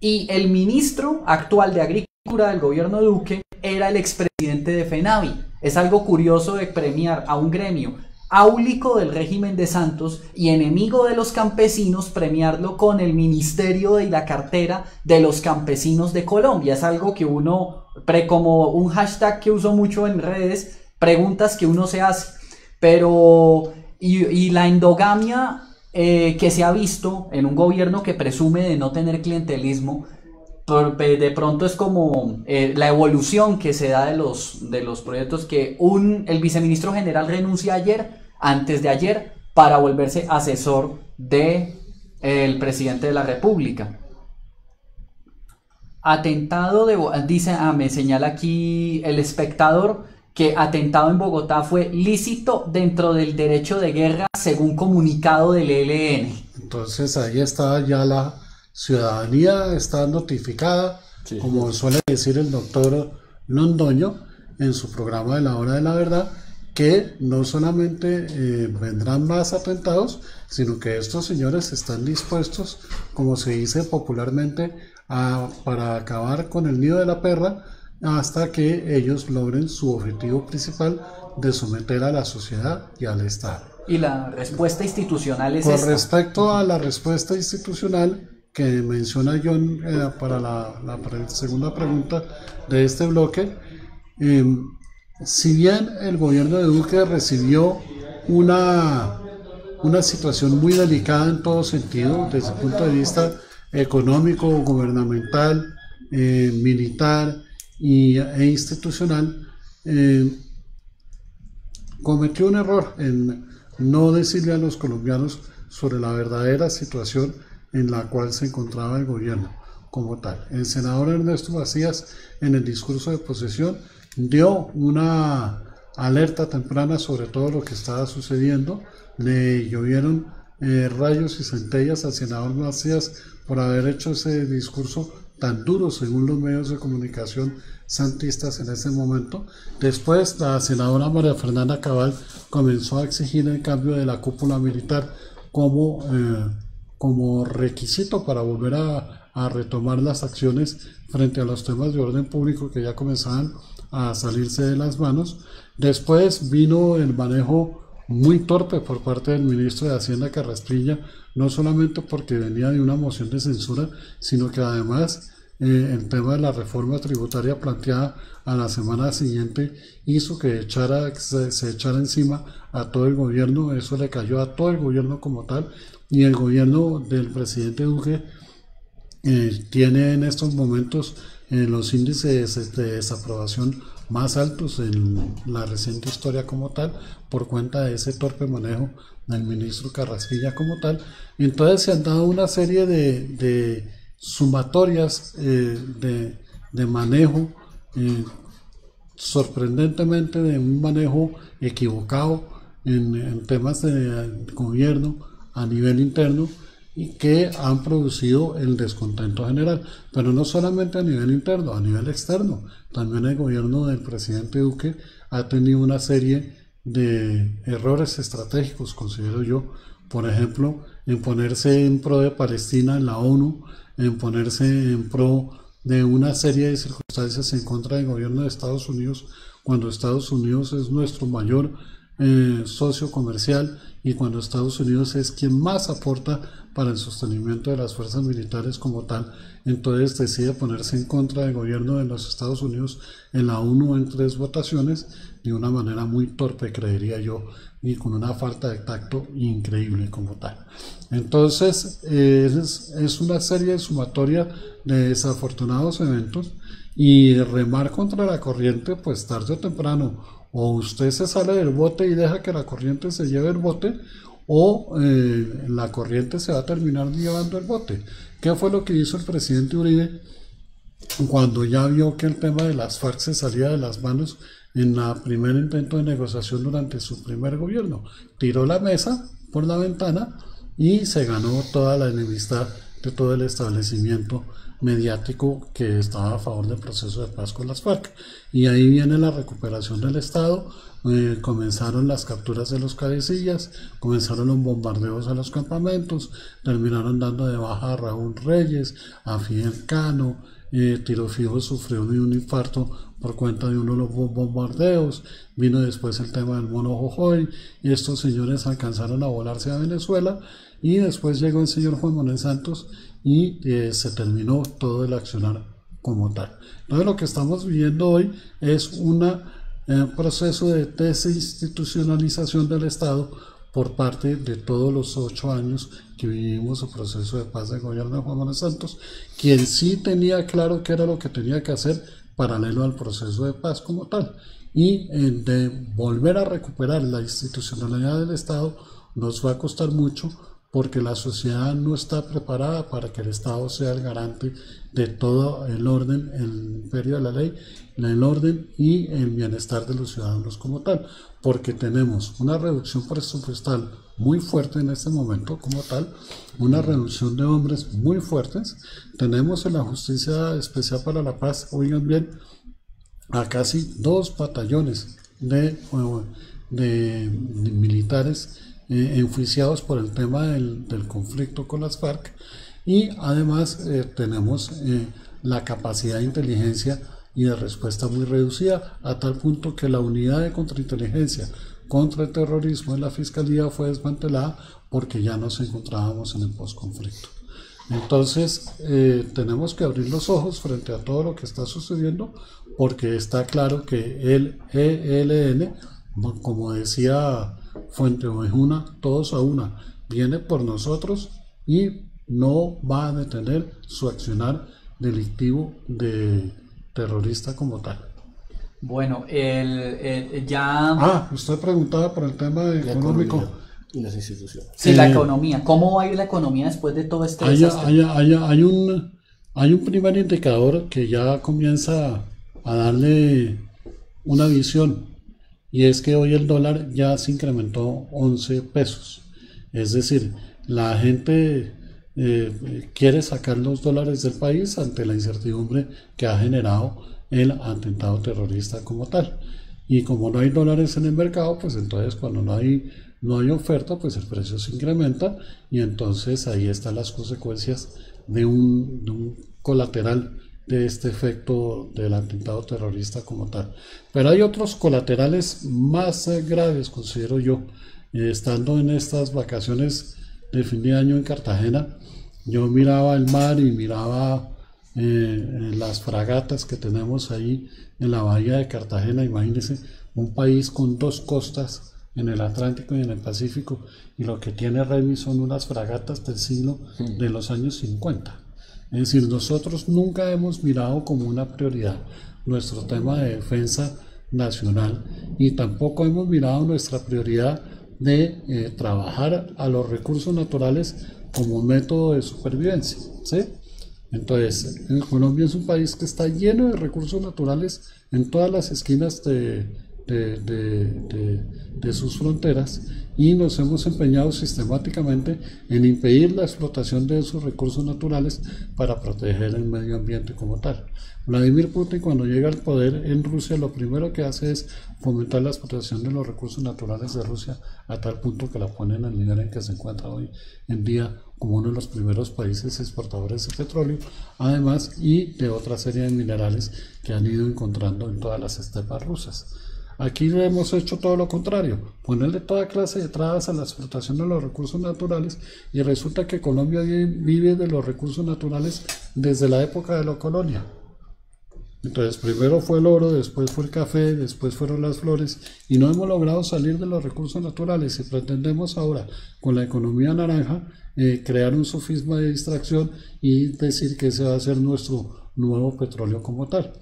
y el ministro actual de Agricultura del gobierno Duque era el expresidente de FENAVI. Es algo curioso de premiar a un gremio áulico del régimen de Santos y enemigo de los campesinos, premiarlo con el ministerio y la cartera de los campesinos de Colombia. Es algo que uno, como un hashtag que uso mucho en redes, preguntas que uno se hace. Pero, y la endogamia que se ha visto en un gobierno que presume de no tener clientelismo, de pronto es como la evolución que se da de los proyectos, que el viceministro general renuncia antes de ayer, para volverse asesor del presidente de la República. Atentado me señala aquí El Espectador que atentado en Bogotá fue lícito dentro del derecho de guerra según comunicado del ELN. Entonces ahí está ya la ciudadanía, está notificada, sí, como suele decir el doctor Londoño en su programa de la Hora de la Verdad, que no solamente vendrán más atentados, sino que estos señores están dispuestos, como se dice popularmente, para acabar con el nido de la perra hasta que ellos logren su objetivo principal de someter a la sociedad y al Estado. Y la respuesta institucional es Con respecto a la respuesta institucional que menciona John para la segunda pregunta de este bloque, si bien el gobierno de Duque recibió una situación muy delicada en todo sentido, desde el punto de vista económico, gubernamental, militar e institucional, cometió un error en no decirle a los colombianos sobre la verdadera situación en la cual se encontraba el gobierno. como tal. El senador Ernesto Macías, en el discurso de posesión, dio una alerta temprana sobre todo lo que estaba sucediendo. Le llovieron rayos y centellas al senador Macías por haber hecho ese discurso tan duro según los medios de comunicación santistas en ese momento. Después la senadora María Fernanda Cabal comenzó a exigir el cambio de la cúpula militar como requisito para volver a retomar las acciones frente a los temas de orden público que ya comenzaban a salirse de las manos. Después vino el manejo muy torpe por parte del ministro de Hacienda Carrasquilla, no solamente porque venía de una moción de censura, sino que además el tema de la reforma tributaria planteada a la semana siguiente hizo que se echara encima a todo el gobierno. Eso le cayó a todo el gobierno como tal, y el gobierno del presidente Duque tiene en estos momentos los índices de desaprobación más altos en la reciente historia como tal, por cuenta de ese torpe manejo del ministro Carrasquilla como tal. Entonces se han dado una serie de sumatorias de manejo, sorprendentemente de un manejo equivocado en temas de gobierno a nivel interno, y que han producido el descontento general, pero no solamente a nivel interno, a nivel externo. También el gobierno del presidente Duque ha tenido una serie de errores estratégicos, considero yo, por ejemplo, en ponerse en pro de Palestina en la ONU, en ponerse en pro de una serie de circunstancias en contra del gobierno de Estados Unidos, cuando Estados Unidos es nuestro mayor socio comercial, y cuando Estados Unidos es quien más aporta para el sostenimiento de las fuerzas militares como tal. Entonces decide ponerse en contra del gobierno de los Estados Unidos en la ONU en 3 votaciones, de una manera muy torpe, creería yo, y con una falta de tacto increíble como tal. Entonces es una serie de sumatoria de desafortunados eventos, y remar contra la corriente, pues tarde o temprano, o usted se sale del bote y deja que la corriente se lleve el bote, o la corriente se va a terminar llevando el bote. ¿Qué fue lo que hizo el presidente Uribe cuando ya vio que el tema de las FARC se salía de las manos en la primer intento de negociación durante su primer gobierno? Tiró la mesa por la ventana y se ganó toda la enemistad de todo el establecimiento mediático que estaba a favor del proceso de paz con las FARC. Y ahí viene la recuperación del Estado. Comenzaron las capturas de los cabecillas, comenzaron los bombardeos a los campamentos, terminaron dando de baja a Raúl Reyes, a Fidel Cano. Tiro Fijo sufrió un infarto por cuenta de uno de los bombardeos. Vino después el tema del mono Jojoy, y estos señores alcanzaron a volarse a Venezuela, y después llegó el señor Juan Manuel Santos y se terminó todo el accionar como tal. Entonces lo que estamos viviendo hoy es un proceso de desinstitucionalización del Estado por parte de todos los 8 años que vivimos el proceso de paz del gobierno de Juan Manuel Santos, quien sí tenía claro qué era lo que tenía que hacer paralelo al proceso de paz como tal, y de volver a recuperar la institucionalidad del Estado nos va a costar mucho, porque la sociedad no está preparada para que el Estado sea el garante de todo el orden, el imperio de la ley, el orden y el bienestar de los ciudadanos como tal, porque tenemos una reducción presupuestal muy fuerte en este momento como tal, una reducción de hombres muy fuertes. Tenemos en la Justicia Especial para la Paz, oigan bien, a casi 2 batallones de militares enjuiciados por el tema del conflicto con las FARC, y además tenemos la capacidad de inteligencia y de respuesta muy reducida, a tal punto que la unidad de contrainteligencia contra el terrorismo de la Fiscalía fue desmantelada porque ya nos encontrábamos en el posconflicto. Entonces tenemos que abrir los ojos frente a todo lo que está sucediendo, porque está claro que el ELN, como decía Fuente Ovejuna, todos a una, viene por nosotros y no va a detener su accionar delictivo de terrorista como tal. Bueno, ya... Usted preguntaba por el tema económico y las instituciones. Sí, la economía. ¿Cómo va a ir la economía después de todo este desastre? hay un primer indicador que ya comienza a darle una visión, y es que hoy el dólar ya se incrementó 11 pesos. Es decir, la gente quiere sacar los dólares del país ante la incertidumbre que ha generado el atentado terrorista como tal. Y como no hay dólares en el mercado, pues entonces cuando no hay oferta, pues el precio se incrementa, y entonces ahí están las consecuencias de un colateral de este efecto del atentado terrorista como tal. Pero hay otros colaterales más graves, considero yo. Estando en estas vacaciones de fin de año en Cartagena, yo miraba el mar y miraba las fragatas que tenemos ahí en la bahía de Cartagena. Imagínense, un país con dos costas en el Atlántico y en el Pacífico, y lo que tiene Remy son unas fragatas del siglo de los años 50. Es decir, nosotros nunca hemos mirado como una prioridad nuestro tema de defensa nacional, y tampoco hemos mirado nuestra prioridad de trabajar a los recursos naturales como un método de supervivencia, ¿sí? Entonces, Colombia es un país que está lleno de recursos naturales en todas las esquinas de sus fronteras, y nos hemos empeñado sistemáticamente en impedir la explotación de esos recursos naturales para proteger el medio ambiente como tal. Vladimir Putin, cuando llega al poder en Rusia, lo primero que hace es fomentar la explotación de los recursos naturales de Rusia, a tal punto que la ponen al nivel en que se encuentra hoy en día, como uno de los primeros países exportadores de petróleo, además, y de otra serie de minerales que han ido encontrando en todas las estepas rusas. Aquí hemos hecho todo lo contrario, ponerle toda clase de trabas a la explotación de los recursos naturales, y resulta que Colombia vive de los recursos naturales desde la época de la colonia. Entonces, primero fue el oro, después fue el café, después fueron las flores, y no hemos logrado salir de los recursos naturales, y pretendemos ahora, con la economía naranja, crear un sofisma de distracción y decir que ese va a ser nuestro nuevo petróleo como tal.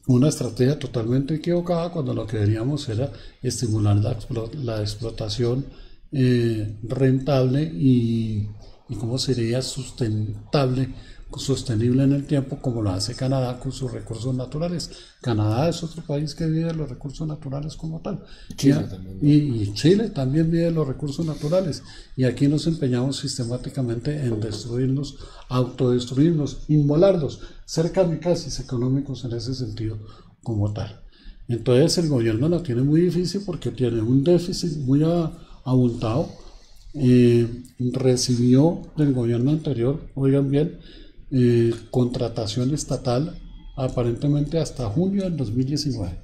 Una estrategia totalmente equivocada, cuando lo que deberíamos era estimular la explotación rentable y ¿cómo sería? Sostenible en el tiempo, como lo hace Canadá con sus recursos naturales. Canadá es otro país que vive de los recursos naturales como tal. Chile también, ¿no? Y Chile también vive de los recursos naturales. Y aquí nos empeñamos sistemáticamente en destruirnos, autodestruirnos, inmolarnos, ser kamikazes económicos en ese sentido como tal. Entonces el gobierno la tiene muy difícil porque tiene un déficit muy abultado. Recibió del gobierno anterior, oigan bien, contratación estatal aparentemente hasta junio del 2019.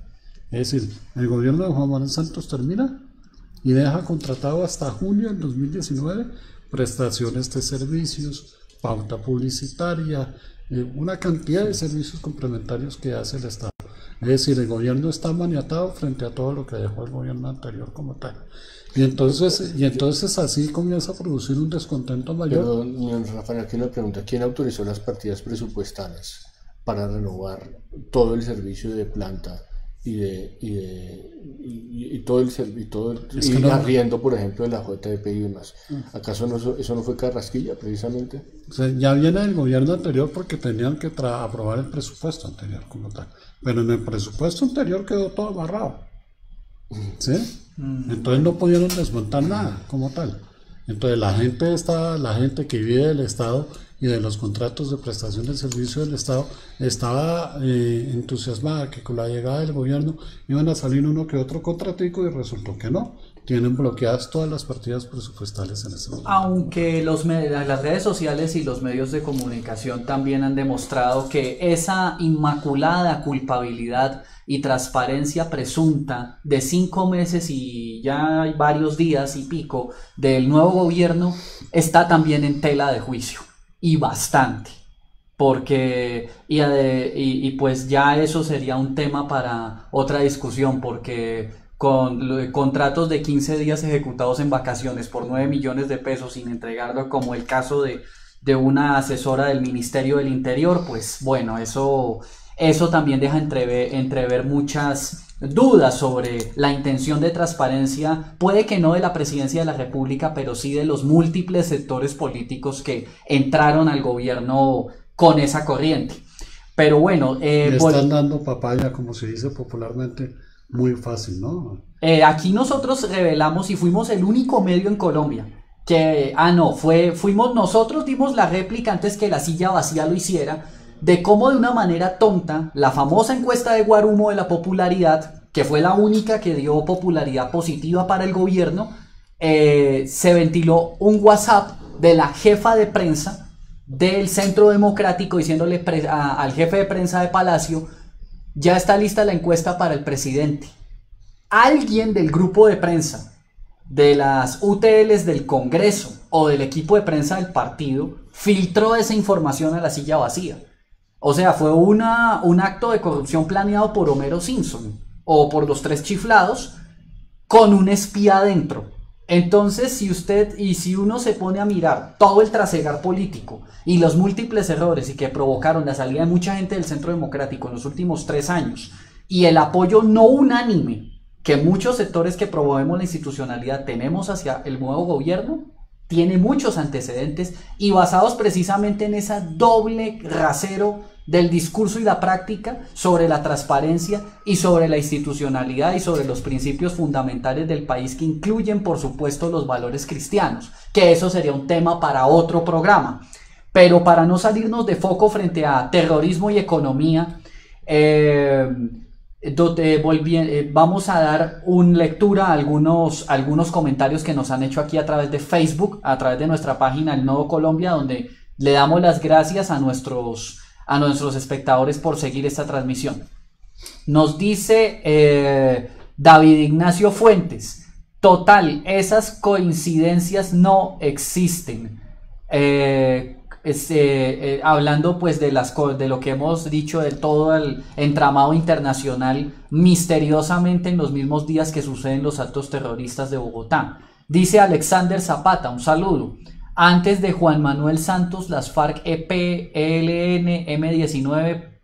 Es decir, el gobierno de Juan Manuel Santos termina y deja contratado hasta junio del 2019 prestaciones de servicios, pauta publicitaria, una cantidad de servicios complementarios que hace el Estado. Es decir, el gobierno está maniatado frente a todo lo que dejó el gobierno anterior como tal. Y entonces así comienza a producir un descontento mayor. Pero, Rafael, aquí una pregunta: ¿quién autorizó las partidas presupuestales para renovar todo el servicio de planta y todo el arriendo, por ejemplo, de la JEP y demás? ¿Acaso eso no fue carrasquilla, precisamente? O sea, ya viene del gobierno anterior porque tenían que aprobar el presupuesto anterior como tal. Pero en el presupuesto anterior quedó todo amarrado, ¿sí? Entonces no pudieron desmontar nada como tal. Entonces la gente que vive del Estado y de los contratos de prestación de servicio del Estado estaba entusiasmada que con la llegada del gobierno iban a salir uno que otro contratico, y resultó que no. Tienen bloqueadas todas las partidas presupuestales en ese momento. Aunque las redes sociales y los medios de comunicación también han demostrado que esa inmaculada culpabilidad y transparencia presunta de 5 meses y ya hay varios días y pico del nuevo gobierno está también en tela de juicio, y bastante, porque y pues ya eso sería un tema para otra discusión, porque con contratos de 15 días ejecutados en vacaciones por 9 millones de pesos sin entregarlo, como el caso de una asesora del Ministerio del Interior, pues bueno, eso también deja entrever muchas dudas sobre la intención de transparencia, puede que no de la Presidencia de la República, pero sí de los múltiples sectores políticos que entraron al gobierno con esa corriente. Pero bueno, Le están dando papaya, como se dice popularmente, muy fácil, ¿no? aquí nosotros revelamos y fuimos el único medio en Colombia que, fuimos nosotros, dimos la réplica antes que La Silla Vacía lo hiciera, de cómo de una manera tonta, la famosa encuesta de Guarumo de la popularidad, que fue la única que dio popularidad positiva para el gobierno, se ventiló un WhatsApp de la jefa de prensa del Centro Democrático diciéndole al jefe de prensa de Palacio: ya está lista la encuesta para el presidente. Alguien del grupo de prensa de las UTLs del Congreso o del equipo de prensa del partido filtró esa información a La Silla Vacía. O sea, fue un acto de corrupción planeado por Homero Simpson o por los tres chiflados con un espía adentro. Entonces, si uno se pone a mirar todo el trasegar político y los múltiples errores y que provocaron la salida de mucha gente del Centro Democrático en los últimos 3 años y el apoyo no unánime que muchos sectores que promovemos la institucionalidad tenemos hacia el nuevo gobierno, tiene muchos antecedentes y basados precisamente en ese doble rasero del discurso y la práctica sobre la transparencia y sobre la institucionalidad y sobre los principios fundamentales del país, que incluyen por supuesto los valores cristianos, que eso sería un tema para otro programa. Pero para no salirnos de foco frente a terrorismo y economía, vamos a dar lectura a algunos comentarios que nos han hecho aquí a través de Facebook, a través de nuestra página El Nodo Colombia, donde le damos las gracias a nuestros espectadores por seguir esta transmisión. Nos dice David Ignacio Fuentes: total, esas coincidencias no existen. Hablando pues de lo que hemos dicho, de todo el entramado internacional, misteriosamente en los mismos días que suceden los actos terroristas de Bogotá. Dice Alexander Zapata: un saludo. Antes de Juan Manuel Santos, las FARC, EP, ELN, M19,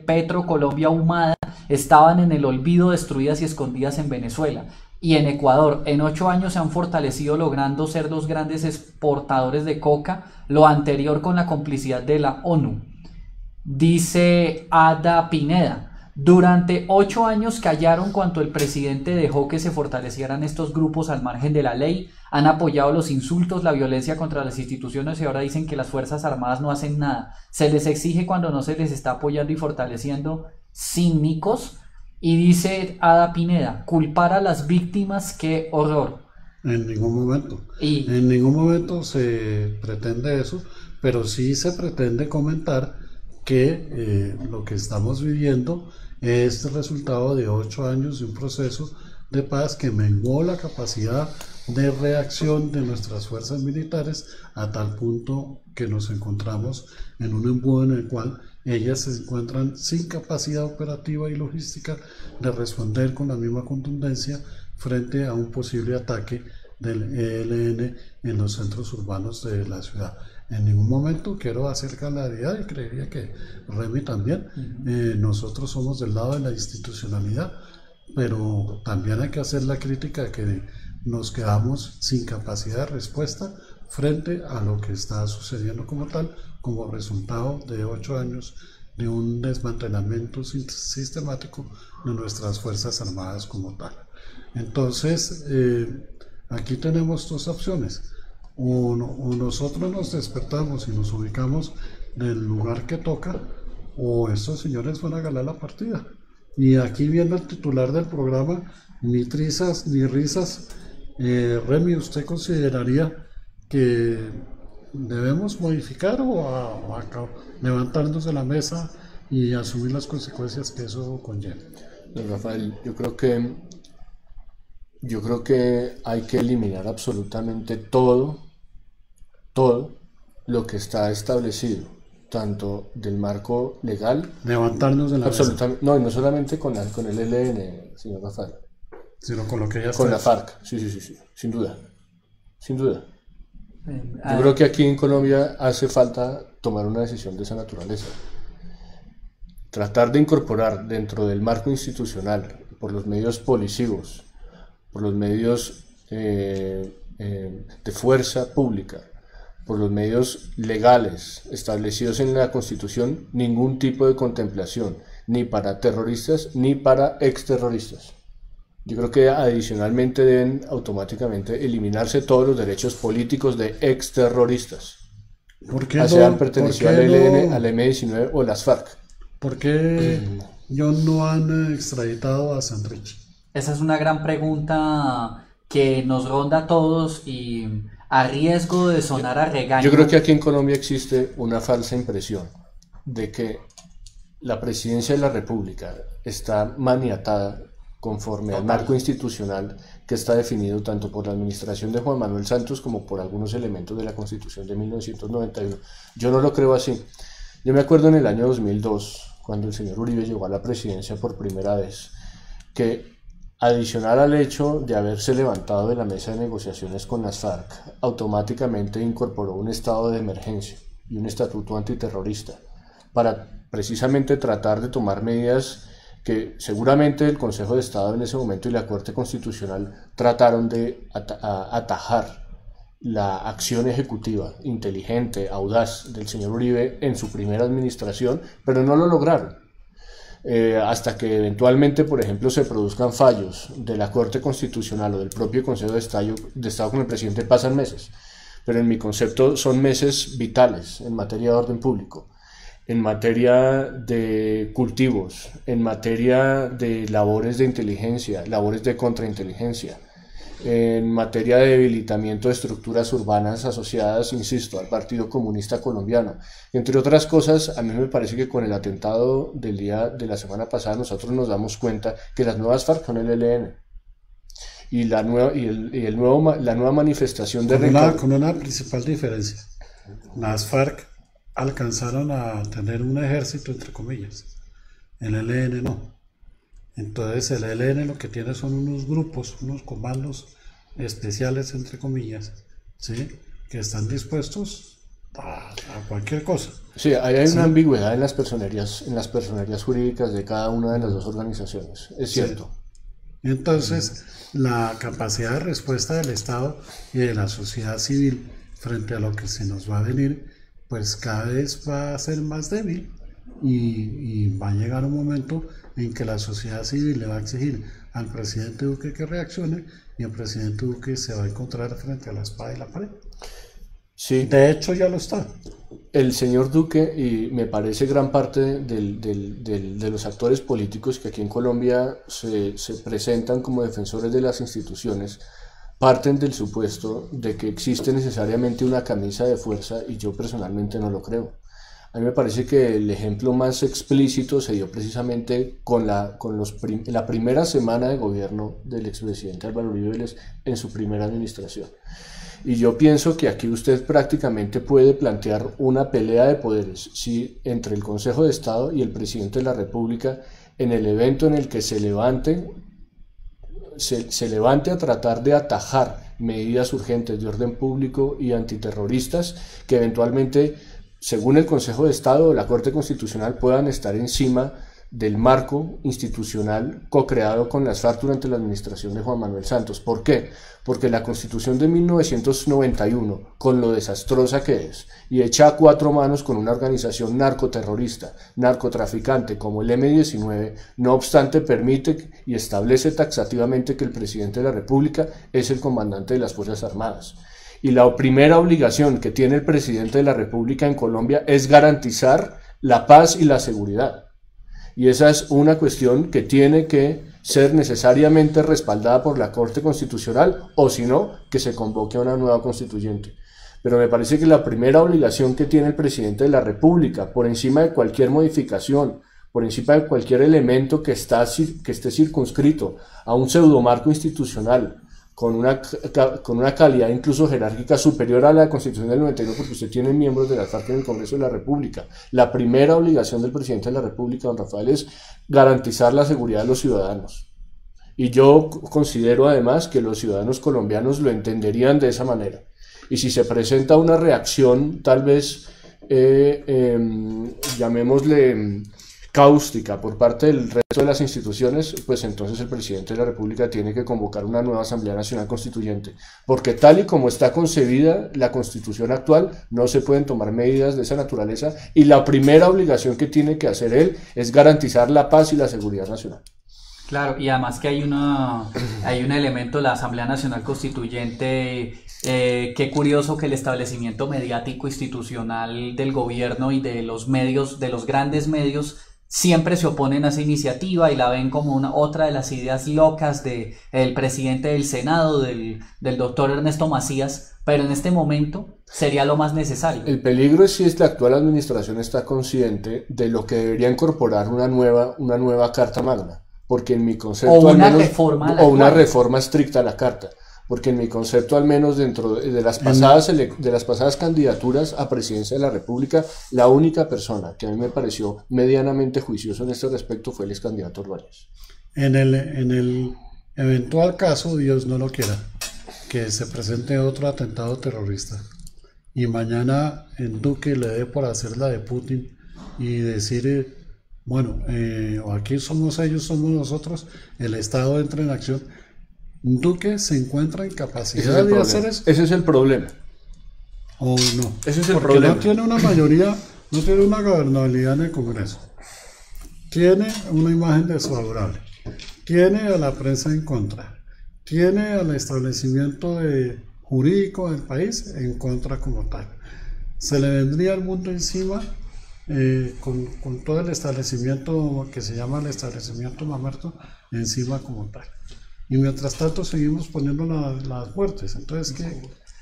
Petro, Colombia Humada estaban en el olvido, destruidas y escondidas en Venezuela y en Ecuador. En 8 años se han fortalecido, logrando ser 2 grandes exportadores de coca, lo anterior con la complicidad de la ONU. Dice Ada Pineda: durante 8 años callaron cuanto el presidente dejó que se fortalecieran estos grupos al margen de la ley, han apoyado los insultos, la violencia contra las instituciones y ahora dicen que las Fuerzas Armadas no hacen nada. Se les exige cuando no se les está apoyando y fortaleciendo. Cínicos. Y dice Ada Pineda: culpar a las víctimas, qué horror. En ningún momento. En ningún momento se pretende eso, pero sí se pretende comentar que lo que estamos viviendo es el resultado de 8 años de un proceso de paz que menguó la capacidad de reacción de nuestras fuerzas militares a tal punto que nos encontramos en un embudo en el cual ellas se encuentran sin capacidad operativa y logística de responder con la misma contundencia frente a un posible ataque del ELN en los centros urbanos de la ciudad. En ningún momento quiero hacer claridad, y creería que Remy también, nosotros somos del lado de la institucionalidad, pero también hay que hacer la crítica de que nos quedamos sin capacidad de respuesta frente a lo que está sucediendo como tal, como resultado de 8 años de un desmantelamiento sistemático de nuestras Fuerzas Armadas como tal. Entonces, aquí tenemos 2 opciones. O nosotros nos despertamos y nos ubicamos en el lugar que toca, o estos señores van a ganar la partida. Y aquí viendo el titular del programa, ni trizas ni risas. Remy, ¿usted consideraría que debemos modificar o levantarnos de la mesa y asumir las consecuencias que eso conlleva? Rafael, yo creo que hay que eliminar absolutamente todo lo que está establecido, tanto del marco legal, levantarnos de la mesa. No, y no solamente con el ELN, señor Rafael, sino con lo que ya está. Con la FARC, sí, sin duda. Yo creo que aquí en Colombia hace falta tomar una decisión de esa naturaleza. Tratar de incorporar dentro del marco institucional, por los medios policivos, por los medios de fuerza pública, por los medios legales establecidos en la Constitución, ningún tipo de contemplación, ni para terroristas ni para exterroristas. Yo creo que adicionalmente deben automáticamente eliminarse todos los derechos políticos de exterroristas, ¿Por qué sean no, pertenecido por al qué ELN, no, al M-19 o las FARC. por qué no han extraditado a Santrich? Esa es una gran pregunta que nos ronda a todos y a riesgo de sonar a regaño. Yo creo que aquí en Colombia existe una falsa impresión de que la presidencia de la República está maniatada conforme al marco institucional que está definido tanto por la administración de Juan Manuel Santos como por algunos elementos de la Constitución de 1991. Yo no lo creo así. Yo me acuerdo en el año 2002, cuando el señor Uribe llegó a la presidencia por primera vez, que adicional al hecho de haberse levantado de la mesa de negociaciones con las FARC, automáticamente incorporó un estado de emergencia y un estatuto antiterrorista para precisamente tratar de tomar medidas que seguramente el Consejo de Estado en ese momento y la Corte Constitucional trataron de atajar la acción ejecutiva inteligente, audaz del señor Uribe en su primera administración, pero no lo lograron. Hasta que eventualmente, por ejemplo, se produzcan fallos de la Corte Constitucional o del propio Consejo de Estado con el presidente, pasan meses. Pero en mi concepto son meses vitales en materia de orden público, en materia de cultivos, en materia de labores de inteligencia, labores de contrainteligencia, en materia de debilitamiento de estructuras urbanas asociadas, insisto, al Partido Comunista Colombiano. Entre otras cosas, a mí me parece que con el atentado del día de la semana pasada nosotros nos damos cuenta que las nuevas FARC son el ELN y la nueva manifestación de con una principal diferencia. Las FARC alcanzaron a tener un ejército, entre comillas. El ELN no. Entonces el ELN lo que tiene son unos grupos, unos comandos especiales, entre comillas, ¿sí? Que están dispuestos a cualquier cosa. Sí, hay una ambigüedad en las personerías jurídicas de cada una de las dos organizaciones, es cierto. Sí. Entonces, la capacidad de respuesta del Estado y de la sociedad civil frente a lo que se nos va a venir, pues cada vez va a ser más débil y va a llegar un momento en que la sociedad civil le va a exigir al presidente Duque que reaccione y el presidente Duque se va a encontrar frente a la espada y la pared. Sí. De hecho ya lo está. El señor Duque, y me parece gran parte de los actores políticos que aquí en Colombia se presentan como defensores de las instituciones, parten del supuesto de que existe necesariamente una camisa de fuerza, y yo personalmente no lo creo. A mí me parece que el ejemplo más explícito se dio precisamente con la primera semana de gobierno del expresidente Álvaro Uribe Vélez en su primera administración. Y yo pienso que aquí usted prácticamente puede plantear una pelea de poderes, ¿sí?, entre el Consejo de Estado y el presidente de la República en el evento en el que se levante a tratar de atajar medidas urgentes de orden público y antiterroristas que eventualmente, según el Consejo de Estado o la Corte Constitucional, puedan estar encima del marco institucional co-creado con las FARC durante la administración de Juan Manuel Santos. ¿Por qué? Porque la Constitución de 1991, con lo desastrosa que es, y hecha a cuatro manos con una organización narcoterrorista, narcotraficante como el M-19, no obstante permite y establece taxativamente que el presidente de la República es el comandante de las Fuerzas Armadas. Y la primera obligación que tiene el presidente de la República en Colombia es garantizar la paz y la seguridad. Y esa es una cuestión que tiene que ser necesariamente respaldada por la Corte Constitucional, o si no, que se convoque a una nueva constituyente. Pero me parece que la primera obligación que tiene el presidente de la República, por encima de cualquier modificación, por encima de cualquier elemento que esté circunscrito a un pseudomarco institucional, con una calidad incluso jerárquica superior a la Constitución del 91, porque usted tiene miembros de la FARC en el Congreso de la República. La primera obligación del presidente de la República, don Rafael, es garantizar la seguridad de los ciudadanos. Y yo considero además que los ciudadanos colombianos lo entenderían de esa manera. Y si se presenta una reacción, tal vez, llamémosle cáustica por parte del resto de las instituciones, pues entonces el presidente de la República tiene que convocar una nueva Asamblea Nacional Constituyente, porque tal y como está concebida la Constitución actual, no se pueden tomar medidas de esa naturaleza, y la primera obligación que tiene que hacer él es garantizar la paz y la seguridad nacional. Claro, y además que hay un elemento, la Asamblea Nacional Constituyente, qué curioso que el establecimiento mediático institucional del gobierno y de los medios, de los grandes medios, siempre se oponen a esa iniciativa y la ven como otra de las ideas locas del presidente del Senado, del doctor Ernesto Macías, pero en este momento sería lo más necesario. El peligro es si la actual administración está consciente de lo que debería incorporar una nueva Carta Magna, porque en mi concepto, o una reforma estricta a la Carta. Porque en mi concepto, al menos dentro de las pasadas candidaturas a presidencia de la República, la única persona que a mí me pareció medianamente juicioso en este respecto fue el ex candidato Ordóñez. En el eventual caso, Dios no lo quiera, que se presente otro atentado terrorista y mañana en Duque le dé por hacer la de Putin y decir, bueno, aquí somos ellos, somos nosotros, el Estado entra en acción. Duque se encuentra en capacidad de hacer eso. Ese es el problema. ¿O no? Ese es el Porque problema. no tiene una mayoría, no tiene una gobernabilidad en el Congreso. Tiene una imagen desfavorable. Tiene a la prensa en contra. Tiene al establecimiento jurídico del país en contra como tal. Se le vendría el mundo encima con todo el establecimiento que se llama el establecimiento mamerto encima como tal. Y mientras tanto seguimos poniendo las muertes. Entonces,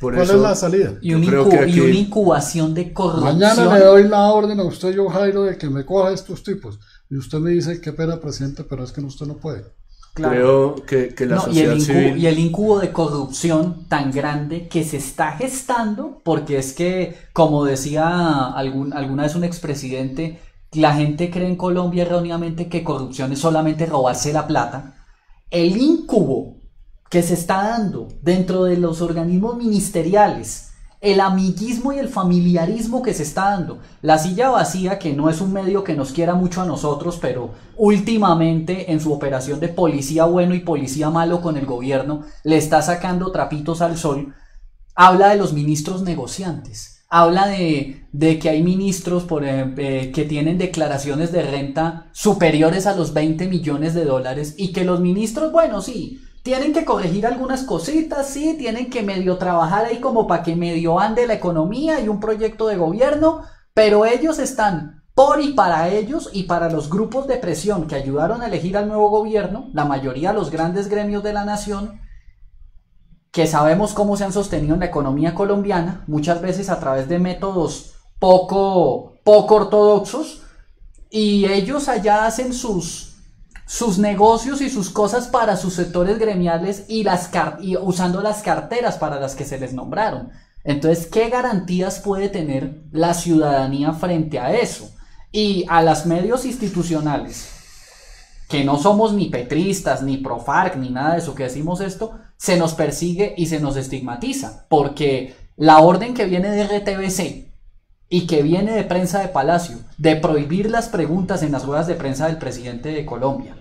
¿cuál es la salida? Y una incubación de corrupción. Mañana le doy la orden a usted, yo Jairo, de que me coja a estos tipos. Y usted me dice, qué pena, presidente, pero es que usted no puede. Claro. Creo que la sociedad civil... Y el incubo de corrupción tan grande que se está gestando, porque es que, como decía alguna vez un expresidente, la gente cree en Colombia erróneamente que corrupción es solamente robarse la plata. El incubo que se está dando dentro de los organismos ministeriales, el amiguismo y el familiarismo que se está dando, la silla vacía, que no es un medio que nos quiera mucho a nosotros, pero últimamente en su operación de policía bueno y policía malo con el gobierno, le está sacando trapitos al sol, habla de los ministros negociantes. Habla de que hay ministros que tienen declaraciones de renta superiores a los 20 millones de dólares y que los ministros, bueno, sí, tienen que corregir algunas cositas, sí, tienen que medio trabajar ahí como para que medio ande la economía y un proyecto de gobierno, pero ellos están por y para ellos y para los grupos de presión que ayudaron a elegir al nuevo gobierno, la mayoría los grandes gremios de la nación, que sabemos cómo se han sostenido en la economía colombiana, muchas veces a través de métodos poco ortodoxos, y ellos allá hacen sus negocios y sus cosas para sus sectores gremiales y usando las carteras para las que se les nombraron. Entonces, ¿qué garantías puede tener la ciudadanía frente a eso? Y a los medios institucionales, que no somos ni petristas, ni pro-FARC, ni nada de eso, que decimos esto, se nos persigue y se nos estigmatiza, porque la orden que viene de RTBC y que viene de Prensa de Palacio, de prohibir las preguntas en las ruedas de prensa del presidente de Colombia,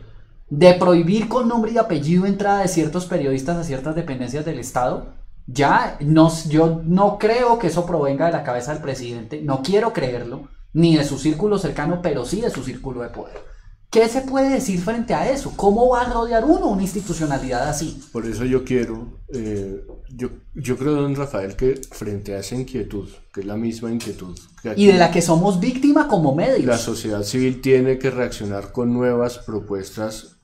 de prohibir con nombre y apellido entrada de ciertos periodistas a ciertas dependencias del Estado, yo no creo que eso provenga de la cabeza del presidente, no quiero creerlo, ni de su círculo cercano, pero sí de su círculo de poder. ¿Qué se puede decir frente a eso? ¿Cómo va a rodear uno una institucionalidad así? Por eso yo quiero, yo creo, don Rafael, que frente a esa inquietud, que es la misma inquietud que aquí, y de la que somos víctima como medios, la sociedad civil tiene que reaccionar con nuevas propuestas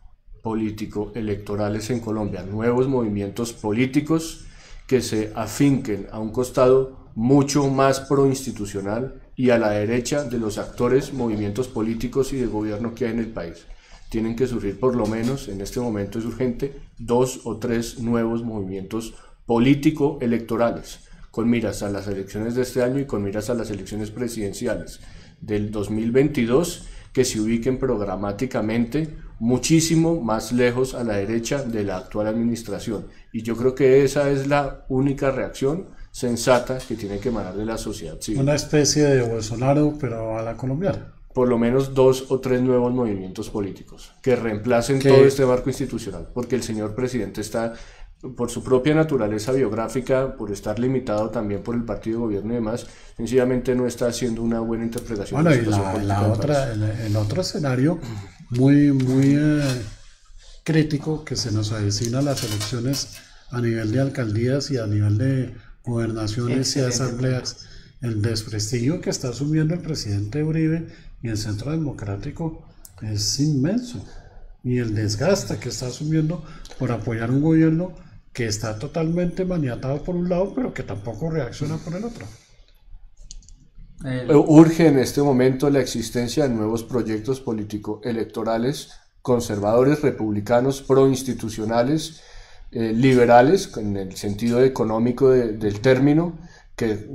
político-electorales en Colombia, nuevos movimientos políticos que se afinquen a un costado mucho más proinstitucional y a la derecha de los actores, movimientos políticos y de gobierno que hay en el país. Tienen que surgir, por lo menos en este momento es urgente, 2 o 3 nuevos movimientos político-electorales, con miras a las elecciones de este año y con miras a las elecciones presidenciales del 2022, que se ubiquen programáticamente muchísimo más lejos a la derecha de la actual administración. Y yo creo que esa es la única reacción sensata que tiene que emanar de la sociedad civil. Una especie de Bolsonaro, pero a la colombiana. por lo menos 2 o 3 nuevos movimientos políticos que reemplacen Que- todo este marco institucional, porque el señor presidente está, por su propia naturaleza biográfica, por estar limitado también por el partido de gobierno y demás, sencillamente no está haciendo una buena interpretación Bueno, de y la situación política la del otra, país. el otro escenario muy crítico que se nos avecina a las elecciones a nivel de alcaldías y a nivel de gobernaciones y Excelente. asambleas, el desprestigio que está asumiendo el presidente Uribe y el Centro Democrático es inmenso. Y el desgaste que está asumiendo por apoyar un gobierno que está totalmente maniatado por un lado, pero que tampoco reacciona por el otro. Urge en este momento la existencia de nuevos proyectos político-electorales conservadores, republicanos, proinstitucionales, liberales, en el sentido económico del término, que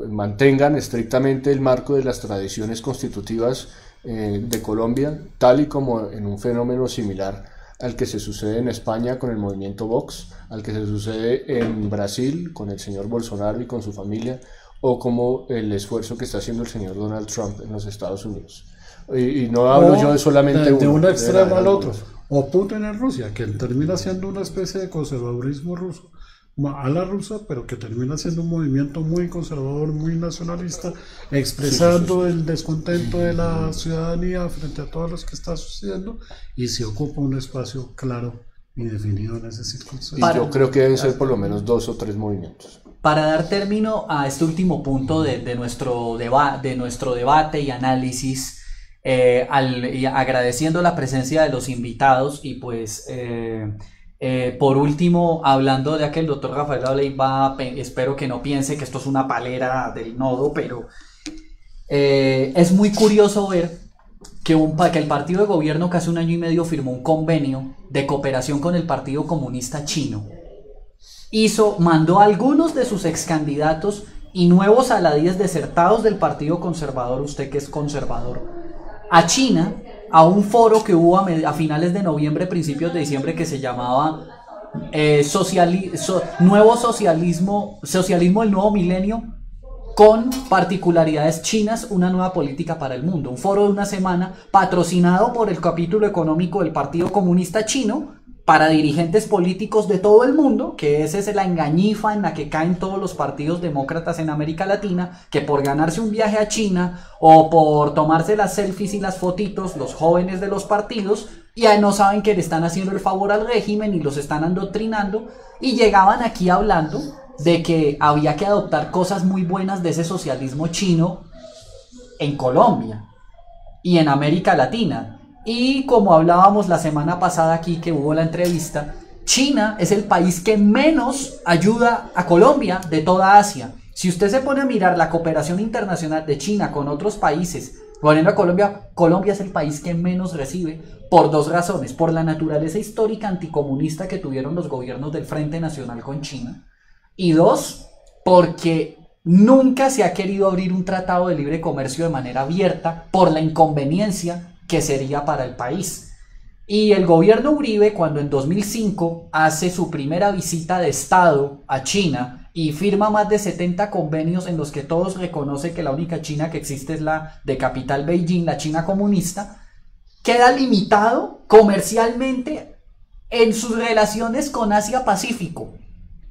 mantengan estrictamente el marco de las tradiciones constitutivas de Colombia, tal y como en un fenómeno similar al que se sucede en España con el movimiento Vox, al que se sucede en Brasil con el señor Bolsonaro y con su familia, o como el esfuerzo que está haciendo el señor Donald Trump en los Estados Unidos. Y no hablo yo de solamente de un uno, extremo al otro. algunos. O Putin en Rusia, que termina siendo una especie de conservadurismo ruso, a la rusa, pero que termina siendo un movimiento muy conservador, muy nacionalista, expresando el descontento de la ciudadanía frente a todo lo que está sucediendo, y se ocupa un espacio claro y definido en ese Y circunstancia. yo creo que deben ser por lo menos 2 o 3 movimientos. Para dar término a este último punto de nuestro debate y análisis, y agradeciendo la presencia de los invitados y pues por último, hablando de que el doctor Rafael Abley espero que no piense que esto es una palera del nodo, pero es muy curioso ver que el partido de gobierno que hace un año y medio firmó un convenio de cooperación con el Partido Comunista Chino. Mandó a algunos de sus ex candidatos y nuevos aladíes desertados del Partido Conservador, usted que es conservador, a China, a un foro que hubo a finales de noviembre, principios de diciembre, que se llamaba Nuevo Socialismo del Nuevo Milenio, con particularidades chinas, una nueva política para el mundo. Un foro de una semana patrocinado por el capítulo económico del Partido Comunista Chino, para dirigentes políticos de todo el mundo, que esa es la engañifa en la que caen todos los partidos demócratas en América Latina, que por ganarse un viaje a China o por tomarse las selfies y las fotitos, los jóvenes de los partidos ya no saben que le están haciendo el favor al régimen y los están adoctrinando, y llegaban aquí hablando de que había que adoptar cosas muy buenas de ese socialismo chino en Colombia y en América Latina. Y como hablábamos la semana pasada aquí que hubo la entrevista, China es el país que menos ayuda a Colombia de toda Asia. Si usted se pone a mirar la cooperación internacional de China con otros países, poniendo a Colombia, Colombia es el país que menos recibe por 2 razones: por la naturaleza histórica anticomunista que tuvieron los gobiernos del Frente Nacional con China, y 2, porque nunca se ha querido abrir un tratado de libre comercio de manera abierta por la inconveniencia que sería para el país. Y el gobierno Uribe, cuando en 2005 hace su primera visita de Estado a China y firma más de 70 convenios en los que todos reconocen que la única China que existe es la de capital Beijing, la China comunista, queda limitado comercialmente en sus relaciones con Asia-Pacífico.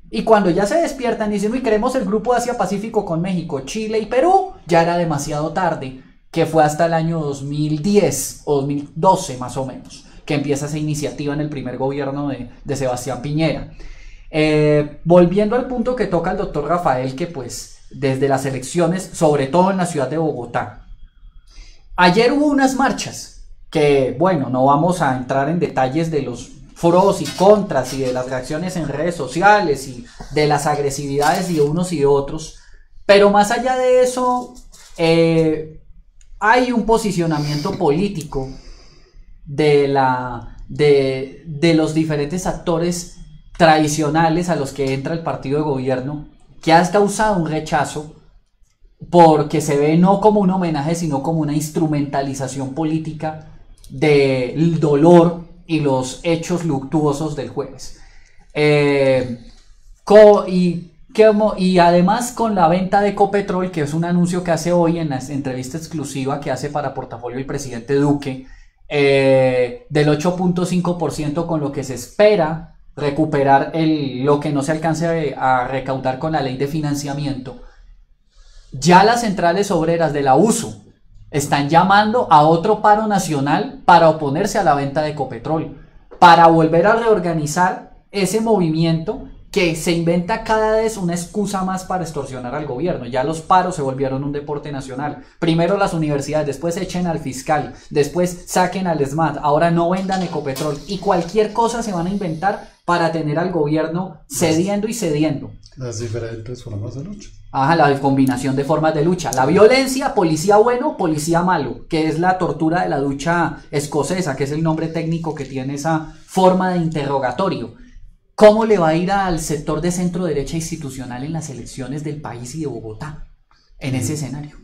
Y cuando ya se despiertan y dicen, uy, queremos el grupo de Asia-Pacífico con México, Chile y Perú, ya era demasiado tarde, que fue hasta el año 2010 o 2012 más o menos, que empieza esa iniciativa en el primer gobierno de Sebastián Piñera. Volviendo al punto que toca el doctor Rafael, que pues desde las elecciones, sobre todo en la ciudad de Bogotá, ayer hubo unas marchas que, bueno, no vamos a entrar en detalles de los pros y contras y de las reacciones en redes sociales y de las agresividades de unos y de otros, pero más allá de eso, hay un posicionamiento político de los diferentes actores tradicionales a los que entra el partido de gobierno, que ha causado un rechazo porque se ve no como un homenaje, sino como una instrumentalización política del dolor y los hechos luctuosos del jueves. Y Y además con la venta de Ecopetrol, que es un anuncio que hace hoy en la entrevista exclusiva que hace para Portafolio el presidente Duque, del 8.5%, con lo que se espera recuperar lo que no se alcance a recaudar con la ley de financiamiento. Ya las centrales obreras de la USO están llamando a otro paro nacional para oponerse a la venta de Ecopetrol, para volver a reorganizar ese movimiento que se inventa cada vez una excusa más para extorsionar al gobierno. Ya los paros se volvieron un deporte nacional. Primero las universidades, después echen al fiscal, después saquen al ESMAD, ahora no vendan Ecopetrol, y cualquier cosa se van a inventar para tener al gobierno cediendo y cediendo. Las diferentes formas de lucha. Ajá, la combinación de formas de lucha. La violencia, policía bueno, policía malo, que es la tortura de la ducha escocesa, que es el nombre técnico que tiene esa forma de interrogatorio. ¿Cómo le va a ir al sector de centro derecha institucional en las elecciones del país y de Bogotá en ese escenario?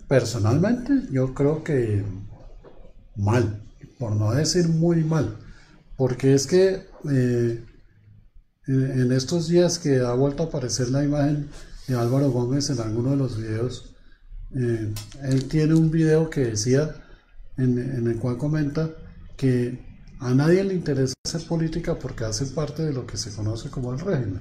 Personalmente, yo creo que mal, por no decir muy mal, porque es que en estos días que ha vuelto a aparecer la imagen de Álvaro Gómez en alguno de los videos, él tiene un video que decía, en el cual comenta que a nadie le interesa hacer política porque hacen parte de lo que se conoce como el régimen.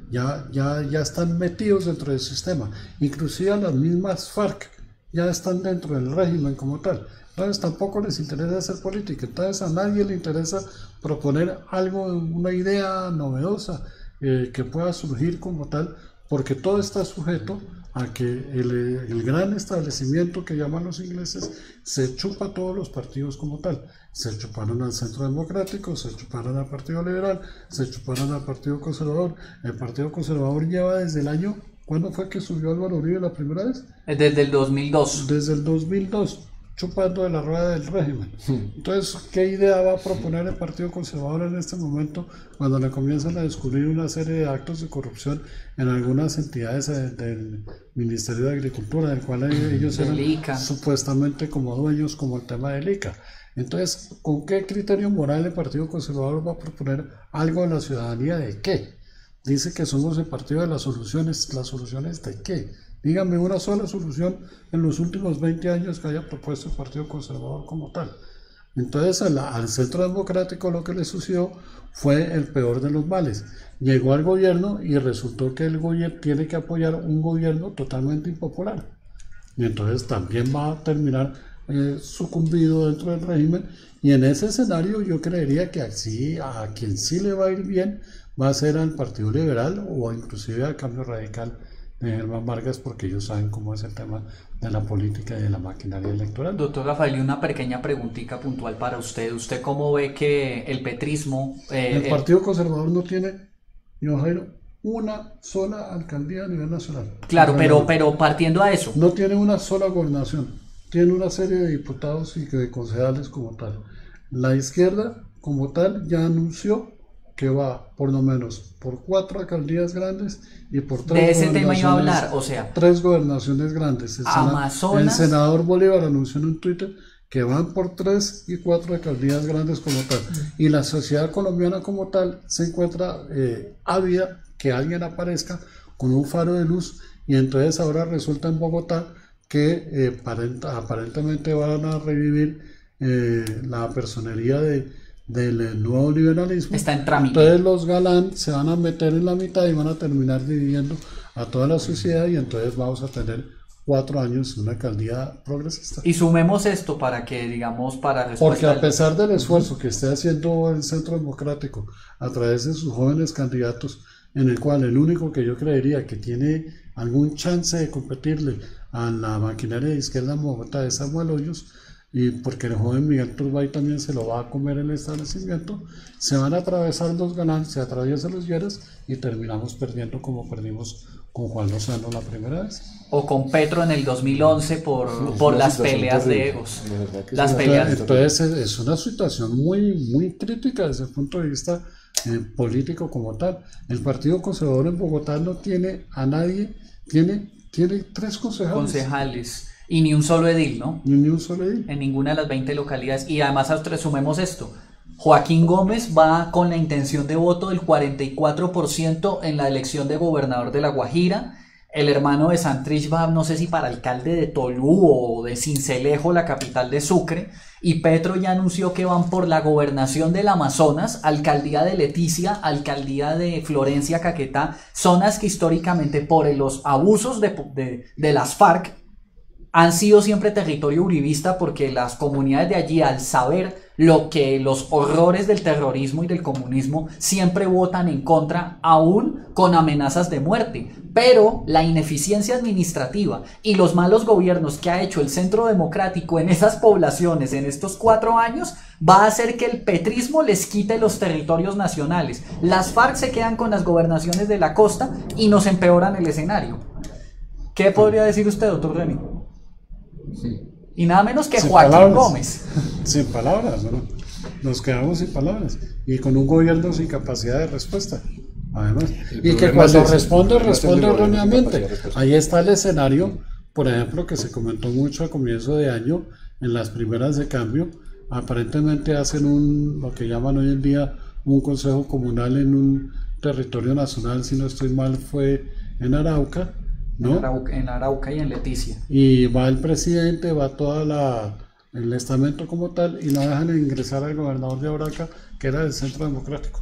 Ya están metidos dentro del sistema. Inclusive las mismas FARC ya están dentro del régimen como tal. Entonces tampoco les interesa hacer política. Entonces a nadie le interesa proponer algo, una idea novedosa que pueda surgir como tal, porque todo está sujeto a que el gran establecimiento que llaman los ingleses se chupa a todos los partidos como tal. Se chuparon al Centro Democrático, se chuparon al Partido Liberal, se chuparon al Partido Conservador. El Partido Conservador lleva desde el año, ¿cuándo fue que subió Álvaro Uribe la primera vez? Desde el 2002. Desde el 2002, chupando de la rueda del régimen. Entonces, ¿qué idea va a proponer el Partido Conservador en este momento cuando le comienzan a descubrir una serie de actos de corrupción en algunas entidades del Ministerio de Agricultura, del cual ellos eran supuestamente como dueños, como el tema del ICA? Entonces, ¿con qué criterio moral el Partido Conservador va a proponer algo a la ciudadanía de qué? Dice que somos el partido de las soluciones ¿de qué? Dígame una sola solución en los últimos 20 años que haya propuesto el Partido Conservador como tal. Entonces al Centro Democrático lo que le sucedió fue el peor de los males. Llegó al gobierno y resultó que el gobierno tiene que apoyar un gobierno totalmente impopular. Y entonces también va a terminar sucumbido dentro del régimen. Y en ese escenario yo creería que a quien sí le va a ir bien va a ser al Partido Liberal o inclusive al Cambio Radical de Germán Vargas, porque ellos saben cómo es el tema de la política y de la maquinaria electoral. Doctor Rafael, y una pequeña preguntita puntual para usted. ¿Usted cómo ve que el petrismo... el Partido Conservador no tiene, señor Jairo, una sola alcaldía a nivel nacional. Claro, pero partiendo a eso. No tiene una sola gobernación. Tiene una serie de diputados y de concejales como tal. La izquierda como tal ya anunció que va por lo menos por 4 alcaldías grandes y por 3 de ese tema iba a hablar, o sea, 3 gobernaciones grandes. El senador Bolívar anunció en un Twitter que van por 3 y 4 alcaldías grandes como tal. Y la sociedad colombiana como tal se encuentra ávida que alguien aparezca con un faro de luz, y entonces ahora resulta en Bogotá que aparentemente van a revivir la personería del nuevo liberalismo. Está en trámite. Entonces los galán se van a meter en la mitad y van a terminar dividiendo a toda la sociedad, y entonces vamos a tener 4 años en una alcaldía progresista. Y sumemos esto para que, digamos, porque a pesar del esfuerzo que esté haciendo el Centro Democrático a través de sus jóvenes candidatos, en el cual el único que yo creería que tiene algún chance de competirle a la maquinaria de izquierda en Bogotá es Samuel Hoyos, y porque el joven Miguel Turbay también se lo va a comer el establecimiento, se van a atravesar los galanes, se atraviesan los Lleras y terminamos perdiendo como perdimos con Juan Lozano la primera vez. O con Petro en el 2011 por las peleas de egos. Las peleas. Entonces es una situación muy crítica desde el punto de vista político como tal. El Partido Conservador en Bogotá no tiene a nadie, tiene 3 concejales. Y ni un solo edil, ¿no? Ni un solo edil. En ninguna de las 20 localidades. Y además sumemos esto. Joaquín Gómez va con la intención de voto del 44% en la elección de gobernador de La Guajira. El hermano de Santrich va, no sé si para alcalde de Tolú o de Sincelejo, la capital de Sucre. Y Petro ya anunció que van por la gobernación del Amazonas, alcaldía de Leticia, alcaldía de Florencia, Caquetá, zonas que históricamente por los abusos de las FARC han sido siempre territorio uribista, porque las comunidades de allí, al saber los horrores del terrorismo y del comunismo, siempre votan en contra, aún con amenazas de muerte. Pero la ineficiencia administrativa y los malos gobiernos que ha hecho el Centro Democrático en esas poblaciones en estos 4 años va a hacer que el petrismo les quite los territorios nacionales. Las FARC se quedan con las gobernaciones de la costa y nos empeoran el escenario. ¿Qué podría decir usted, doctor Reni? Y nada menos que Sin Joaquín palabras. Gómez. Sin palabras, ¿no? Nos quedamos sin palabras y con un gobierno sin capacidad de respuesta, además. El Y que problema cuando es ese, responde el problema es el gobierno sin erróneamente. capacidad de respuesta. Ahí está el escenario, por ejemplo, que se comentó mucho a comienzo de año en las primeras de cambio. Aparentemente hacen lo que llaman hoy en día un consejo comunal en un territorio nacional, si no estoy mal, fue en Arauca, ¿no? En Arauca y en Leticia. Y va el presidente, va el estamento como tal, y no dejan ingresar al gobernador de Arauca, que era del Centro Democrático.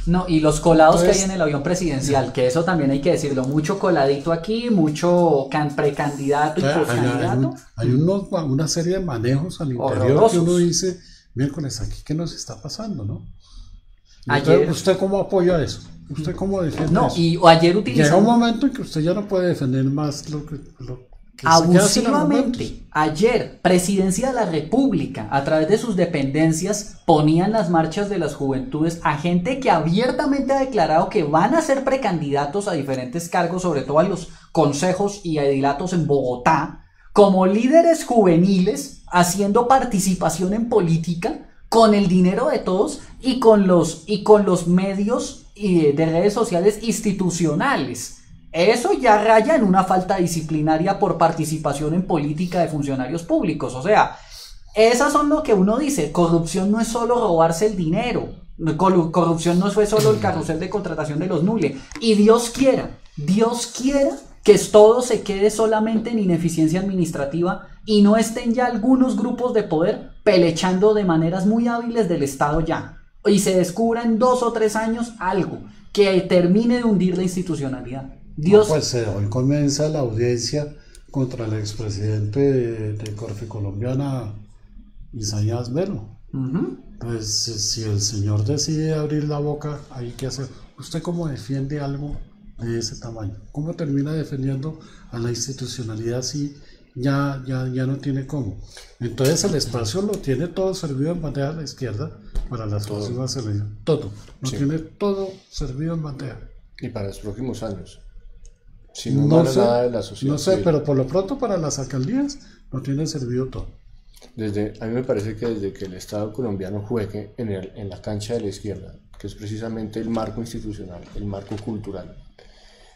No, y los colados Entonces, que hay en el avión presidencial, que eso también hay que decirlo, mucho coladito aquí, mucho precandidato y O sea, postcandidato. hay una serie de manejos al interior Horrorosos. que uno dice, miércoles, ¿aquí qué nos está pasando, no? Y Ayer- ¿Usted cómo apoya eso? ¿Usted cómo defiende No, eso? y ayer Llega un utilizamos momento en que usted ya no puede defender más lo que se queda sin argumentos. abusivamente, ayer, Presidencia de la República, a través de sus dependencias, ponían las marchas de las juventudes a gente que abiertamente ha declarado que van a ser precandidatos a diferentes cargos, sobre todo a los consejos y edilatos en Bogotá, como líderes juveniles, haciendo participación en política con el dinero de todos y con los medios de redes sociales institucionales. Eso ya raya en una falta disciplinaria por participación en política de funcionarios públicos. O sea, esas son lo que uno dice. Corrupción no es solo robarse el dinero. Corrupción no fue solo el carrusel de contratación de los Nule. Y Dios quiera que todo se quede solamente en ineficiencia administrativa y no estén ya algunos grupos de poder pelechando de maneras muy hábiles del Estado ya. Y se descubra en 2 o 3 años algo que termine de hundir la institucionalidad. Dios. No, pues hoy comienza la audiencia contra el expresidente de Corfe Colombiana, Isaías Melo. Pues si el señor decide abrir la boca, hay que hacer. ¿Usted cómo defiende algo de ese tamaño? ¿Cómo termina defendiendo a la institucionalidad si ya no tiene cómo? Entonces el espacio lo tiene todo servido en bandeja a la izquierda para las próximas elecciones. Todo. Lo tiene todo servido en bandeja. Y para los próximos años. Si no sé, nada de la sociedad no sé, civil. pero por lo pronto para las alcaldías lo tiene servido todo. A mí me parece que desde que el Estado colombiano juegue en la cancha de la izquierda, que es precisamente el marco institucional, el marco cultural,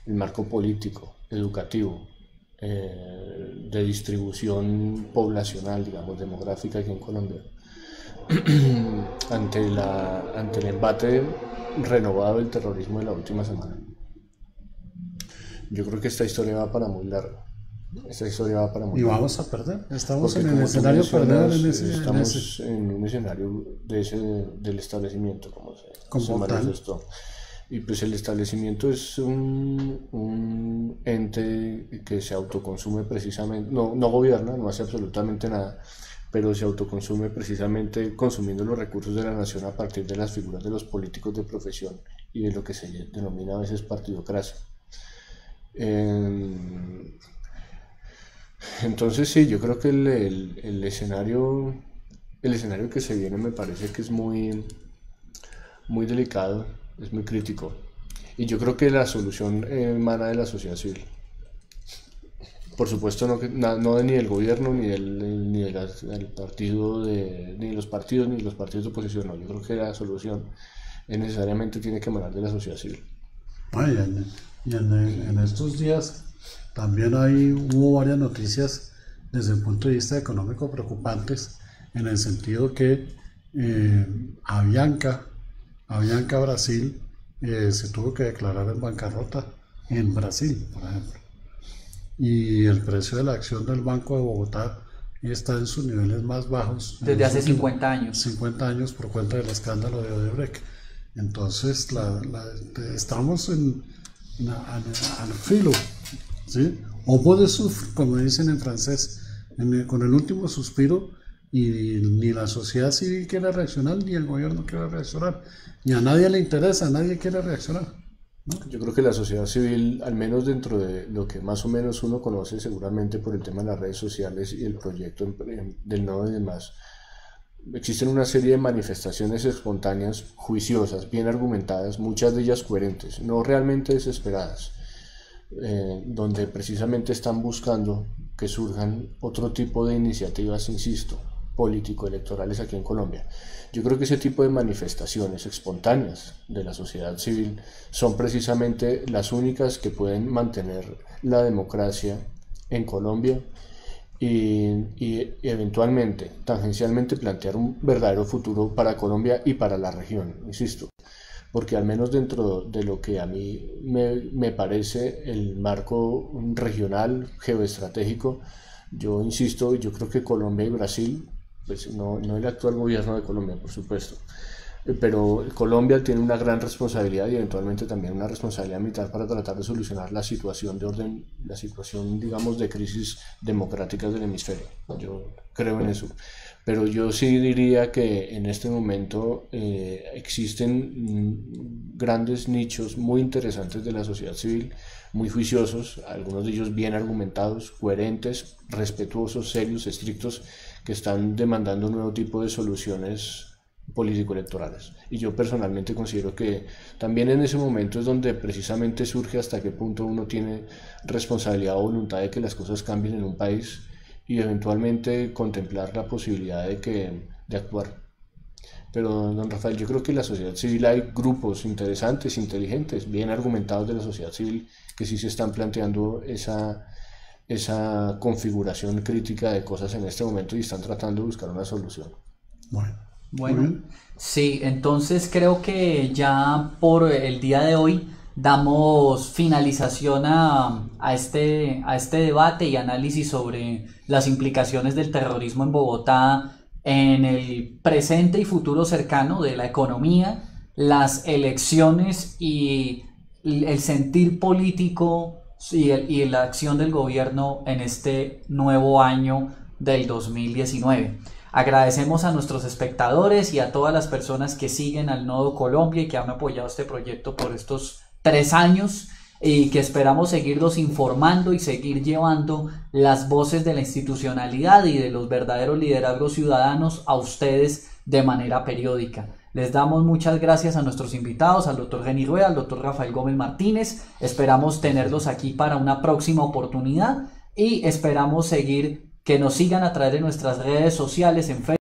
el marco político, educativo, de distribución poblacional, digamos, demográfica aquí en Colombia, ante el embate renovado del terrorismo de la última semana. Yo creo que esta historia va para muy largo. Y vamos a perder. Estamos Porque en el escenario perdedor estamos en un escenario del establecimiento, como se manifestó. Y pues el establecimiento es un ente que se autoconsume precisamente, no gobierna, no hace absolutamente nada, pero se autoconsume precisamente consumiendo los recursos de la nación a partir de las figuras de los políticos de profesión y de lo que se denomina a veces partidocracia. Entonces sí, yo creo que el escenario que se viene me parece que es muy, muy delicado, es muy crítico, y yo creo que la solución emana de la sociedad civil. Por supuesto no ni del gobierno ni del partido ni los partidos de oposición, no. Yo creo que la solución necesariamente tiene que emanar de la sociedad civil. Y en estos días también hubo varias noticias desde el punto de vista económico preocupantes, en el sentido que Avianca Brasil se tuvo que declarar en bancarrota en Brasil, por ejemplo. Y el precio de la acción del Banco de Bogotá está en sus niveles más bajos desde hace 50 años. 50 años por cuenta del escándalo de Odebrecht. Entonces estamos al filo, ¿sí? Au bout de souffle, como dicen en francés, con el último suspiro, y ni la sociedad civil quiere reaccionar, ni el gobierno quiere reaccionar, ni a nadie le interesa, nadie quiere reaccionar, ¿no? Yo creo que la sociedad civil, al menos dentro de lo que más o menos uno conoce seguramente por el tema de las redes sociales y el proyecto del Nodo y demás, existen una serie de manifestaciones espontáneas, juiciosas, bien argumentadas, muchas de ellas coherentes, no realmente desesperadas, donde precisamente están buscando que surjan otro tipo de iniciativas, insisto, político-electorales aquí en Colombia. Yo creo que ese tipo de manifestaciones espontáneas de la sociedad civil son precisamente las únicas que pueden mantener la democracia en Colombia y eventualmente, tangencialmente, plantear un verdadero futuro para Colombia y para la región, insisto. Porque al menos dentro de lo que a mí me parece el marco regional, geoestratégico, yo insisto, yo creo que Colombia y Brasil, pues no el actual gobierno de Colombia, por supuesto, pero Colombia tiene una gran responsabilidad y eventualmente también una responsabilidad militar para tratar de solucionar la situación de orden, la situación, digamos, de crisis democráticas del hemisferio. Yo creo en eso. Pero yo sí diría que en este momento existen grandes nichos muy interesantes de la sociedad civil, muy juiciosos, algunos de ellos bien argumentados, coherentes, respetuosos, serios, estrictos, que están demandando un nuevo tipo de soluciones político-electorales. Y yo personalmente considero que también en ese momento es donde precisamente surge hasta qué punto uno tiene responsabilidad o voluntad de que las cosas cambien en un país y eventualmente contemplar la posibilidad de actuar. Pero, don Rafael, yo creo que en la sociedad civil hay grupos interesantes, inteligentes, bien argumentados de la sociedad civil que sí se están planteando esa configuración crítica de cosas en este momento y están tratando de buscar una solución. Bueno, sí, entonces creo que ya por el día de hoy damos finalización a este debate y análisis sobre las implicaciones del terrorismo en Bogotá en el presente y futuro cercano de la economía, las elecciones y el sentir político y la acción del gobierno en este nuevo año del 2019. Agradecemos a nuestros espectadores y a todas las personas que siguen al Nodo Colombia y que han apoyado este proyecto por estos 3 años y que esperamos seguirlos informando y seguir llevando las voces de la institucionalidad y de los verdaderos liderazgos ciudadanos a ustedes de manera periódica. Les damos muchas gracias a nuestros invitados, al doctor Geni Rueda, al doctor Rafael Gómez Martínez. Esperamos tenerlos aquí para una próxima oportunidad y esperamos que nos sigan a través de nuestras redes sociales en Facebook.